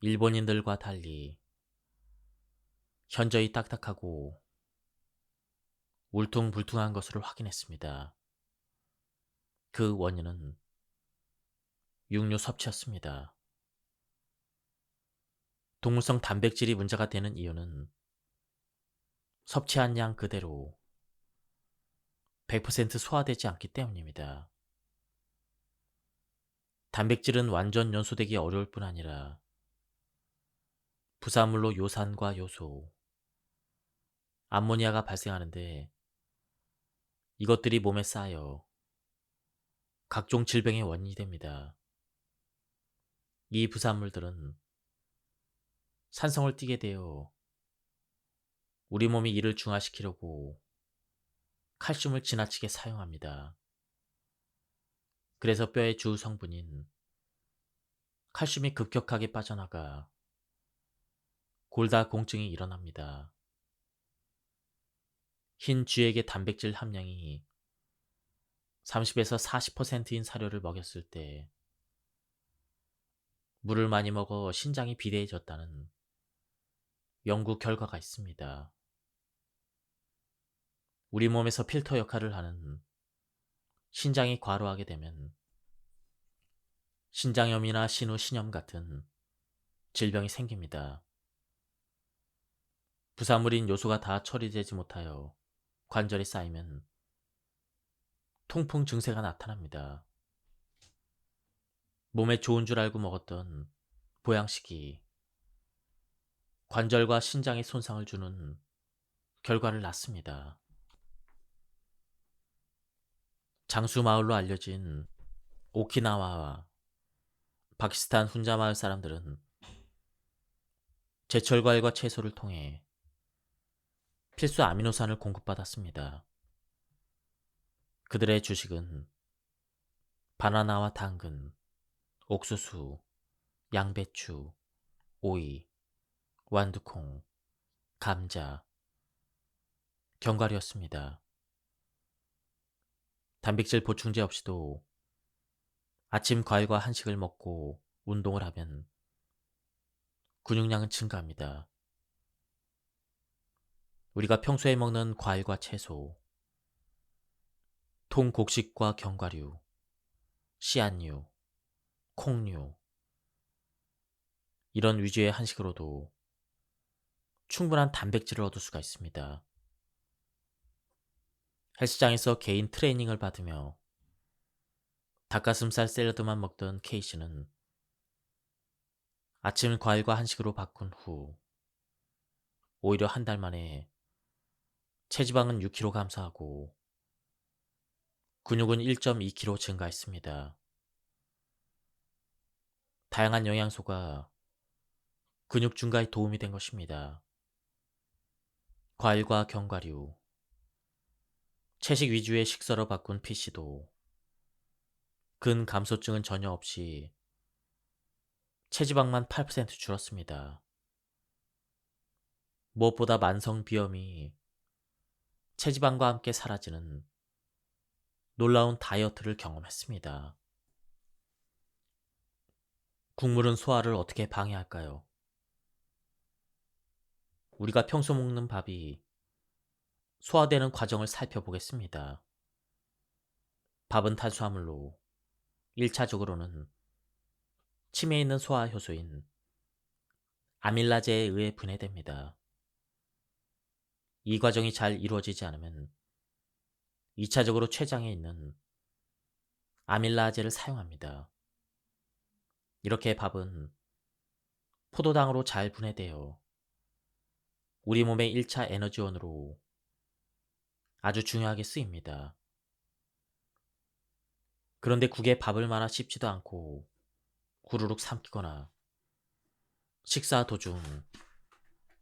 일본인들과 달리 현저히 딱딱하고 울퉁불퉁한 것으로 확인했습니다. 그 원인은 육류 섭취였습니다. 동물성 단백질이 문제가 되는 이유는 섭취한 양 그대로 100% 소화되지 않기 때문입니다. 단백질은 완전 연소되기 어려울 뿐 아니라 부산물로 요산과 요소, 암모니아가 발생하는데 이것들이 몸에 쌓여 각종 질병의 원인이 됩니다. 이 부산물들은 산성을 띠게 되어 우리 몸이 이를 중화시키려고 칼슘을 지나치게 사용합니다. 그래서 뼈의 주 성분인 칼슘이 급격하게 빠져나가 골다공증이 일어납니다. 흰 쥐에게 단백질 함량이 30에서 40%인 사료를 먹였을 때 물을 많이 먹어 신장이 비대해졌다는 연구 결과가 있습니다. 우리 몸에서 필터 역할을 하는 신장이 과로하게 되면 신장염이나 신우신염 같은 질병이 생깁니다. 부산물인 요소가 다 처리되지 못하여 관절이 쌓이면 통풍 증세가 나타납니다. 몸에 좋은 줄 알고 먹었던 보양식이 관절과 신장에 손상을 주는 결과를 낳습니다. 장수 마을로 알려진 오키나와와 파키스탄 훈자 마을 사람들은 제철 과일과 채소를 통해 필수 아미노산을 공급받았습니다. 그들의 주식은 바나나와 당근, 옥수수, 양배추, 오이, 완두콩, 감자, 견과류였습니다. 단백질 보충제 없이도 아침 과일과 한식을 먹고 운동을 하면 근육량은 증가합니다. 우리가 평소에 먹는 과일과 채소, 통곡식과 견과류, 씨앗류, 콩류, 이런 위주의 한식으로도 충분한 단백질을 얻을 수가 있습니다. 헬스장에서 개인 트레이닝을 받으며 닭가슴살 샐러드만 먹던 K씨는 아침 과일과 한식으로 바꾼 후 오히려 한 달 만에 체지방은 6kg 감소하고 근육은 1.2kg 증가했습니다. 다양한 영양소가 근육 증가에 도움이 된 것입니다. 과일과 견과류, 채식 위주의 식사로 바꾼 P씨도 근 감소증은 전혀 없이 체지방만 8% 줄었습니다. 무엇보다 만성 비염이 체지방과 함께 사라지는 놀라운 다이어트를 경험했습니다. 국물은 소화를 어떻게 방해할까요? 우리가 평소 먹는 밥이 소화되는 과정을 살펴보겠습니다. 밥은 탄수화물로 1차적으로는 침에 있는 소화 효소인 아밀라제에 의해 분해됩니다. 이 과정이 잘 이루어지지 않으면 2차적으로 췌장에 있는 아밀라제를 사용합니다. 이렇게 밥은 포도당으로 잘 분해되어 우리 몸의 1차 에너지원으로 아주 중요하게 쓰입니다. 그런데 국에 밥을 말아 씹지도 않고 후루룩 삼키거나 식사 도중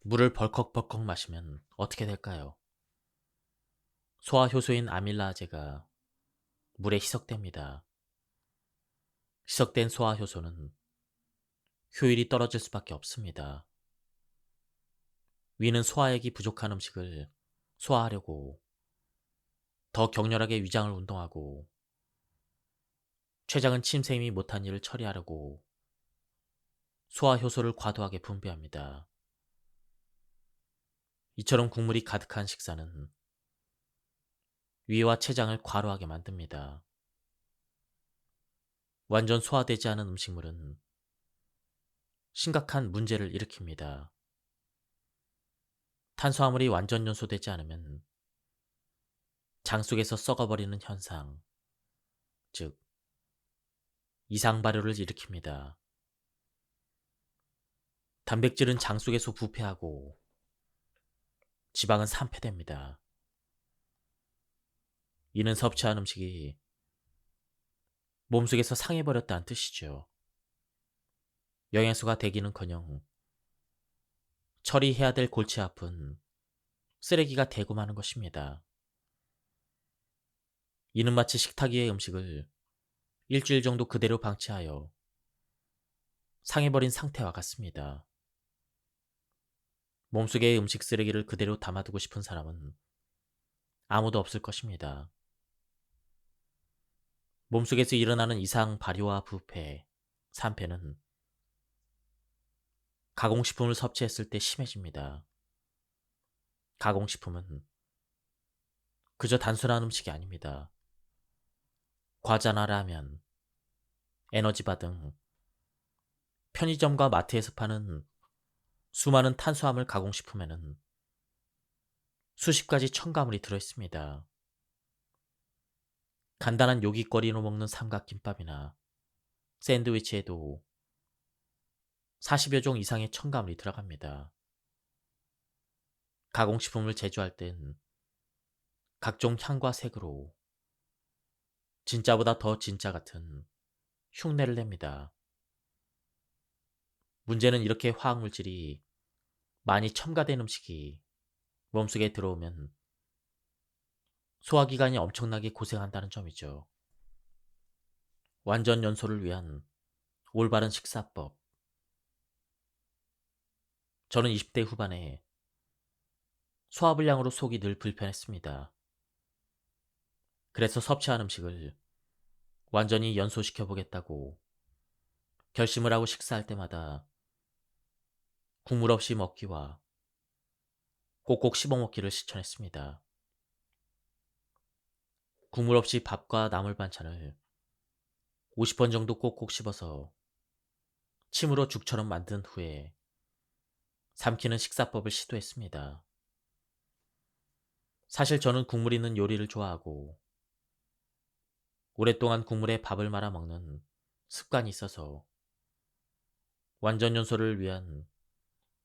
물을 벌컥벌컥 마시면 어떻게 될까요? 소화 효소인 아밀라제가 물에 희석됩니다. 희석된 소화 효소는 효율이 떨어질 수밖에 없습니다. 위는 소화액이 부족한 음식을 소화하려고 더 격렬하게 위장을 운동하고, 췌장은 침샘이 못한 일을 처리하려고 소화 효소를 과도하게 분비합니다. 이처럼 국물이 가득한 식사는 위와 췌장을 과로하게 만듭니다. 완전 소화되지 않은 음식물은 심각한 문제를 일으킵니다. 탄수화물이 완전 연소되지 않으면 장 속에서 썩어버리는 현상, 즉 이상 발효를 일으킵니다. 단백질은 장 속에서 부패하고 지방은 산패됩니다. 이는 섭취한 음식이 몸속에서 상해버렸다는 뜻이죠. 영양소가 되기는커녕 처리해야 될 골치 아픈 쓰레기가 되고 마는 것입니다. 이는 마치 식탁 위의 음식을 일주일 정도 그대로 방치하여 상해버린 상태와 같습니다. 몸속의 음식 쓰레기를 그대로 담아두고 싶은 사람은 아무도 없을 것입니다. 몸속에서 일어나는 이상 발효와 부패, 산패는 가공식품을 섭취했을 때 심해집니다. 가공식품은 그저 단순한 음식이 아닙니다. 과자나 라면, 에너지바 등 편의점과 마트에서 파는 수많은 탄수화물 가공식품에는 수십 가지 첨가물이 들어있습니다. 간단한 요깃거리로 먹는 삼각김밥이나 샌드위치에도 40여 종 이상의 첨가물이 들어갑니다. 가공식품을 제조할 땐 각종 향과 색으로 진짜보다 더 진짜 같은 흉내를 냅니다. 문제는 이렇게 화학물질이 많이 첨가된 음식이 몸속에 들어오면 소화기관이 엄청나게 고생한다는 점이죠. 완전 연소를 위한 올바른 식사법. 저는 20대 후반에 소화불량으로 속이 늘 불편했습니다. 그래서 섭취한 음식을 완전히 연소시켜 보겠다고 결심을 하고 식사할 때마다 국물 없이 먹기와 꼭꼭 씹어 먹기를 실천했습니다. 국물 없이 밥과 나물 반찬을 50번 정도 꼭꼭 씹어서 침으로 죽처럼 만든 후에 삼키는 식사법을 시도했습니다. 사실 저는 국물 있는 요리를 좋아하고 오랫동안 국물에 밥을 말아 먹는 습관이 있어서 완전 연소를 위한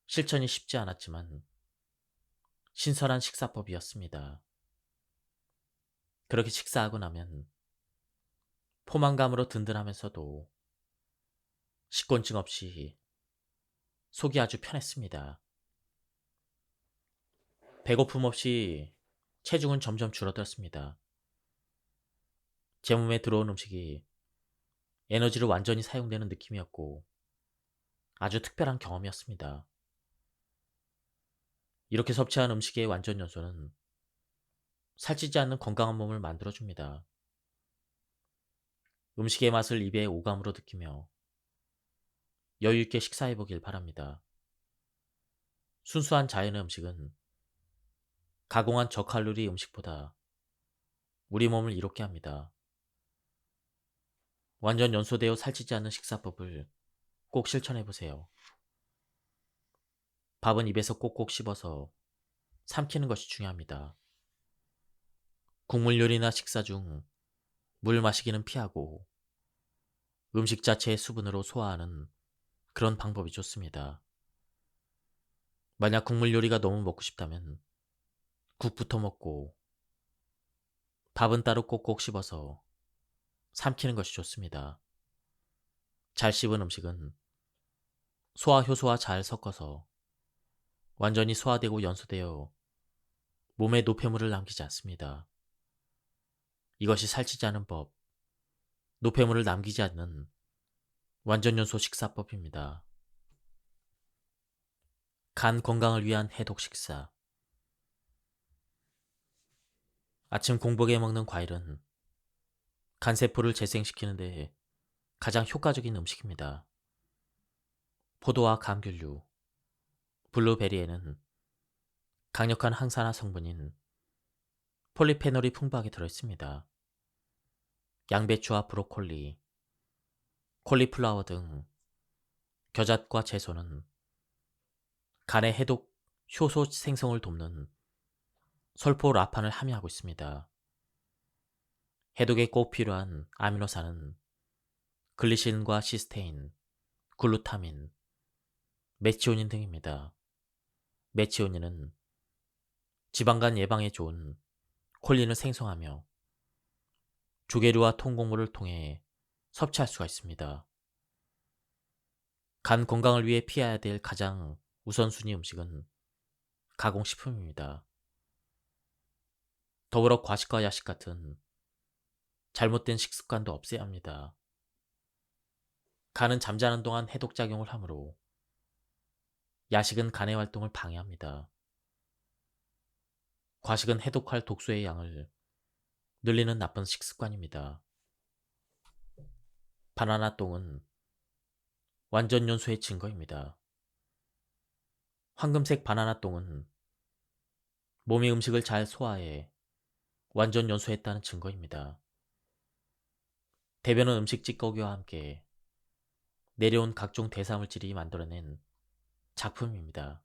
실천이 쉽지 않았지만 신선한 식사법이었습니다. 그렇게 식사하고 나면 포만감으로 든든하면서도 식곤증 없이 속이 아주 편했습니다. 배고픔 없이 체중은 점점 줄어들었습니다. 제 몸에 들어온 음식이 에너지로 완전히 사용되는 느낌이었고 아주 특별한 경험이었습니다. 이렇게 섭취한 음식의 완전 연소는 살찌지 않는 건강한 몸을 만들어줍니다. 음식의 맛을 입에 오감으로 느끼며 여유있게 식사해보길 바랍니다. 순수한 자연의 음식은 가공한 저칼로리 음식보다 우리 몸을 이롭게 합니다. 완전 연소되어 살찌지 않는 식사법을 꼭 실천해보세요. 밥은 입에서 꼭꼭 씹어서 삼키는 것이 중요합니다. 국물 요리나 식사 중 물 마시기는 피하고 음식 자체의 수분으로 소화하는 그런 방법이 좋습니다. 만약 국물 요리가 너무 먹고 싶다면 국부터 먹고 밥은 따로 꼭꼭 씹어서 삼키는 것이 좋습니다. 잘 씹은 음식은 소화 효소와 잘 섞어서 완전히 소화되고 연소되어 몸에 노폐물을 남기지 않습니다. 이것이 살찌지 않은 법, 노폐물을 남기지 않는 완전 연소 식사법입니다. 간 건강을 위한 해독 식사. 아침 공복에 먹는 과일은 간세포를 재생시키는데 가장 효과적인 음식입니다. 포도와 감귤류, 블루베리에는 강력한 항산화 성분인 폴리페놀이 풍부하게 들어있습니다. 양배추와 브로콜리, 콜리플라워 등 겨잣과 채소는 간의 해독 효소 생성을 돕는 설포라판을 함유하고 있습니다. 해독에 꼭 필요한 아미노산은 글리신과 시스테인, 글루타민, 메치오닌 등입니다. 메치오닌은 지방간 예방에 좋은 콜린을 생성하며 조개류와 통곡물을 통해 섭취할 수가 있습니다. 간 건강을 위해 피해야 될 가장 우선순위 음식은 가공식품입니다. 더불어 과식과 야식 같은 잘못된 식습관도 없애야 합니다. 간은 잠자는 동안 해독작용을 하므로 야식은 간의 활동을 방해합니다. 과식은 해독할 독소의 양을 늘리는 나쁜 식습관입니다. 바나나 똥은 완전 연소의 증거입니다. 황금색 바나나 똥은 몸이 음식을 잘 소화해 완전 연소했다는 증거입니다. 대변은 음식 찌꺼기와 함께 내려온 각종 대사물질이 만들어낸 작품입니다.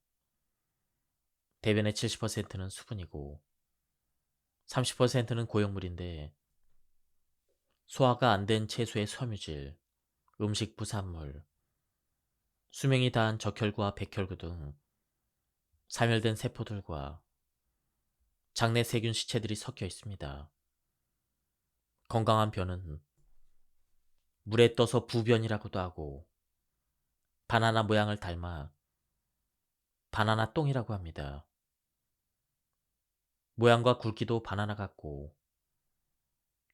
대변의 70%는 수분이고 30%는 고용물인데 소화가 안 된 채소의 섬유질, 음식 부산물, 수명이 다한 적혈구와 백혈구 등 사멸된 세포들과 장내 세균 시체들이 섞여 있습니다. 건강한 변은 물에 떠서 부변이라고도 하고 바나나 모양을 닮아 바나나 똥이라고 합니다. 모양과 굵기도 바나나 같고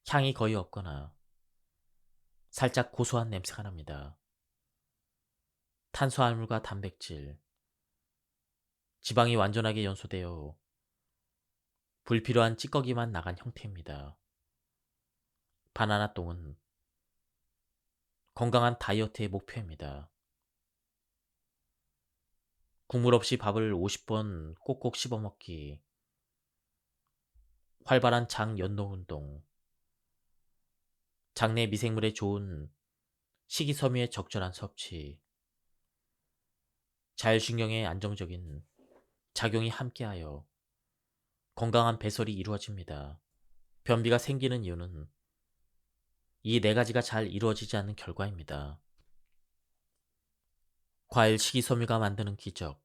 향이 거의 없거나 살짝 고소한 냄새가 납니다. 탄수화물과 단백질, 지방이 완전하게 연소되어 불필요한 찌꺼기만 나간 형태입니다. 바나나 똥은 건강한 다이어트의 목표입니다. 국물 없이 밥을 50번 꼭꼭 씹어 먹기, 활발한 장 연동 운동, 장내 미생물에 좋은 식이섬유의 적절한 섭취, 자율신경의 안정적인 작용이 함께하여 건강한 배설이 이루어집니다. 변비가 생기는 이유는 이 네 가지가 잘 이루어지지 않는 결과입니다. 과일 식이섬유가 만드는 기적.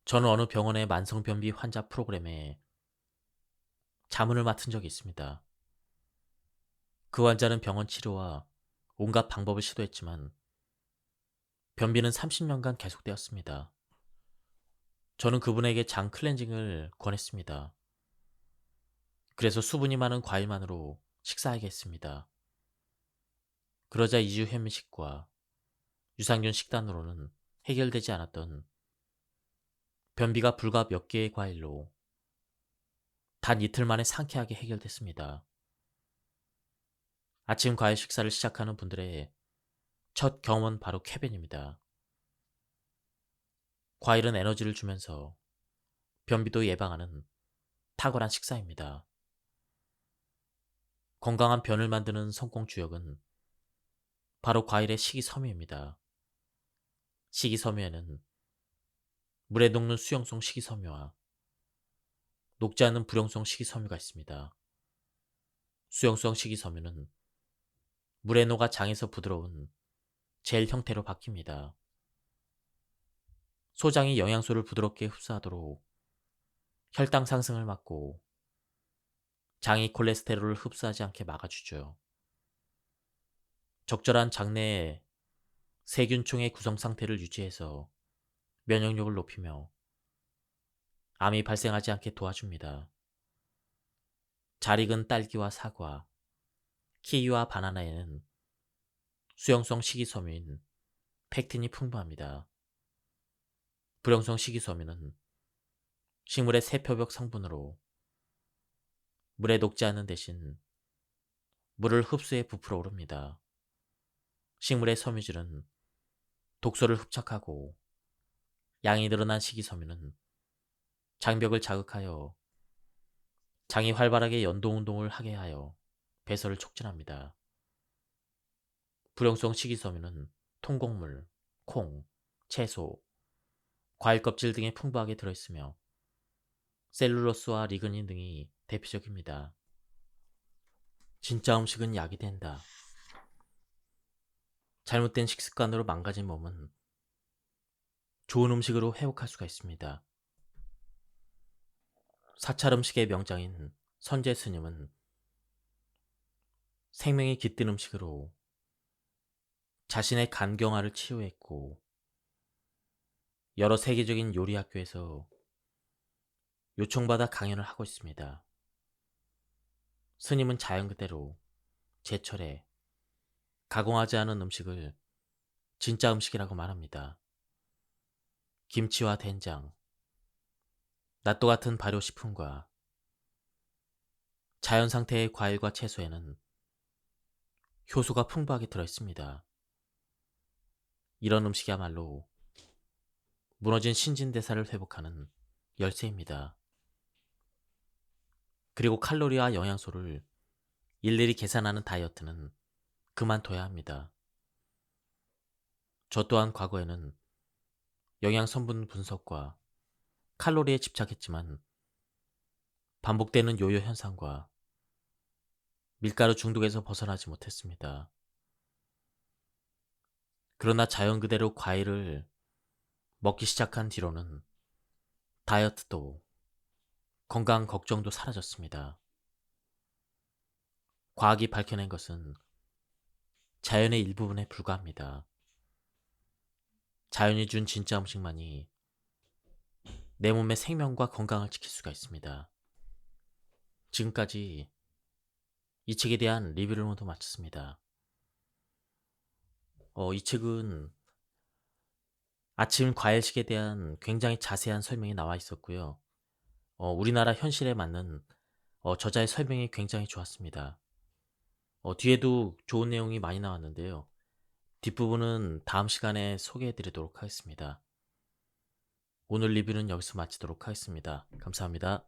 저는 어느 병원의 만성변비 환자 프로그램에 자문을 맡은 적이 있습니다. 그 환자는 병원 치료와 온갖 방법을 시도했지만 변비는 30년간 계속되었습니다. 저는 그분에게 장 클렌징을 권했습니다. 그래서 수분이 많은 과일만으로 식사하게 했습니다. 그러자 이주 현미식과 유산균 식단으로는 해결되지 않았던 변비가 불과 몇 개의 과일로 단 이틀 만에 상쾌하게 해결됐습니다. 아침 과일 식사를 시작하는 분들의 첫 경험은 바로 쾌변입니다. 과일은 에너지를 주면서 변비도 예방하는 탁월한 식사입니다. 건강한 변을 만드는 성공 주역은 바로 과일의 식이섬유입니다. 식이섬유에는 물에 녹는 수용성 식이섬유와 녹지 않는 불용성 식이섬유가 있습니다. 수용성 식이섬유는 물에 녹아 장에서 부드러운 젤 형태로 바뀝니다. 소장이 영양소를 부드럽게 흡수하도록 혈당 상승을 막고 장이 콜레스테롤을 흡수하지 않게 막아주죠. 적절한 장내의 세균총의 구성 상태를 유지해서 면역력을 높이며 암이 발생하지 않게 도와줍니다. 잘 익은 딸기와 사과, 키위와 바나나에는 수용성 식이섬유인 펙틴이 풍부합니다. 불용성 식이섬유는 식물의 세표벽 성분으로 물에 녹지 않는 대신 물을 흡수해 부풀어 오릅니다. 식물의 섬유질은 독소를 흡착하고 양이 늘어난 식이섬유는 장벽을 자극하여 장이 활발하게 연동운동을 하게 하여 배설을 촉진합니다. 불용성 식이섬유는 통곡물, 콩, 채소, 과일 껍질 등에 풍부하게 들어있으며 셀룰로스와 리그닌 등이 대표적입니다. 진짜 음식은 약이 된다. 잘못된 식습관으로 망가진 몸은 좋은 음식으로 회복할 수가 있습니다. 사찰 음식의 명장인 선제 스님은 생명이 깃든 음식으로 자신의 간경화를 치유했고 여러 세계적인 요리 학교에서 요청받아 강연을 하고 있습니다. 스님은 자연 그대로 제철에 가공하지 않은 음식을 진짜 음식이라고 말합니다. 김치와 된장, 낫또 같은 발효식품과 자연 상태의 과일과 채소에는 효소가 풍부하게 들어있습니다. 이런 음식이야말로 무너진 신진대사를 회복하는 열쇠입니다. 그리고 칼로리와 영양소를 일일이 계산하는 다이어트는 그만둬야 합니다. 저 또한 과거에는 영양 성분 분석과 칼로리에 집착했지만 반복되는 요요 현상과 밀가루 중독에서 벗어나지 못했습니다. 그러나 자연 그대로 과일을 먹기 시작한 뒤로는 다이어트도 건강 걱정도 사라졌습니다. 과학이 밝혀낸 것은 자연의 일부분에 불과합니다. 자연이 준 진짜 음식만이 내 몸의 생명과 건강을 지킬 수가 있습니다. 지금까지 이 책에 대한 리뷰를 모두 마쳤습니다. 이 책은 아침 과일식에 대한 굉장히 자세한 설명이 나와 있었고요. 우리나라 현실에 맞는 저자의 설명이 굉장히 좋았습니다. 뒤에도 좋은 내용이 많이 나왔는데요. 뒷부분은 다음 시간에 소개해 드리도록 하겠습니다. 오늘 리뷰는 여기서 마치도록 하겠습니다. 감사합니다.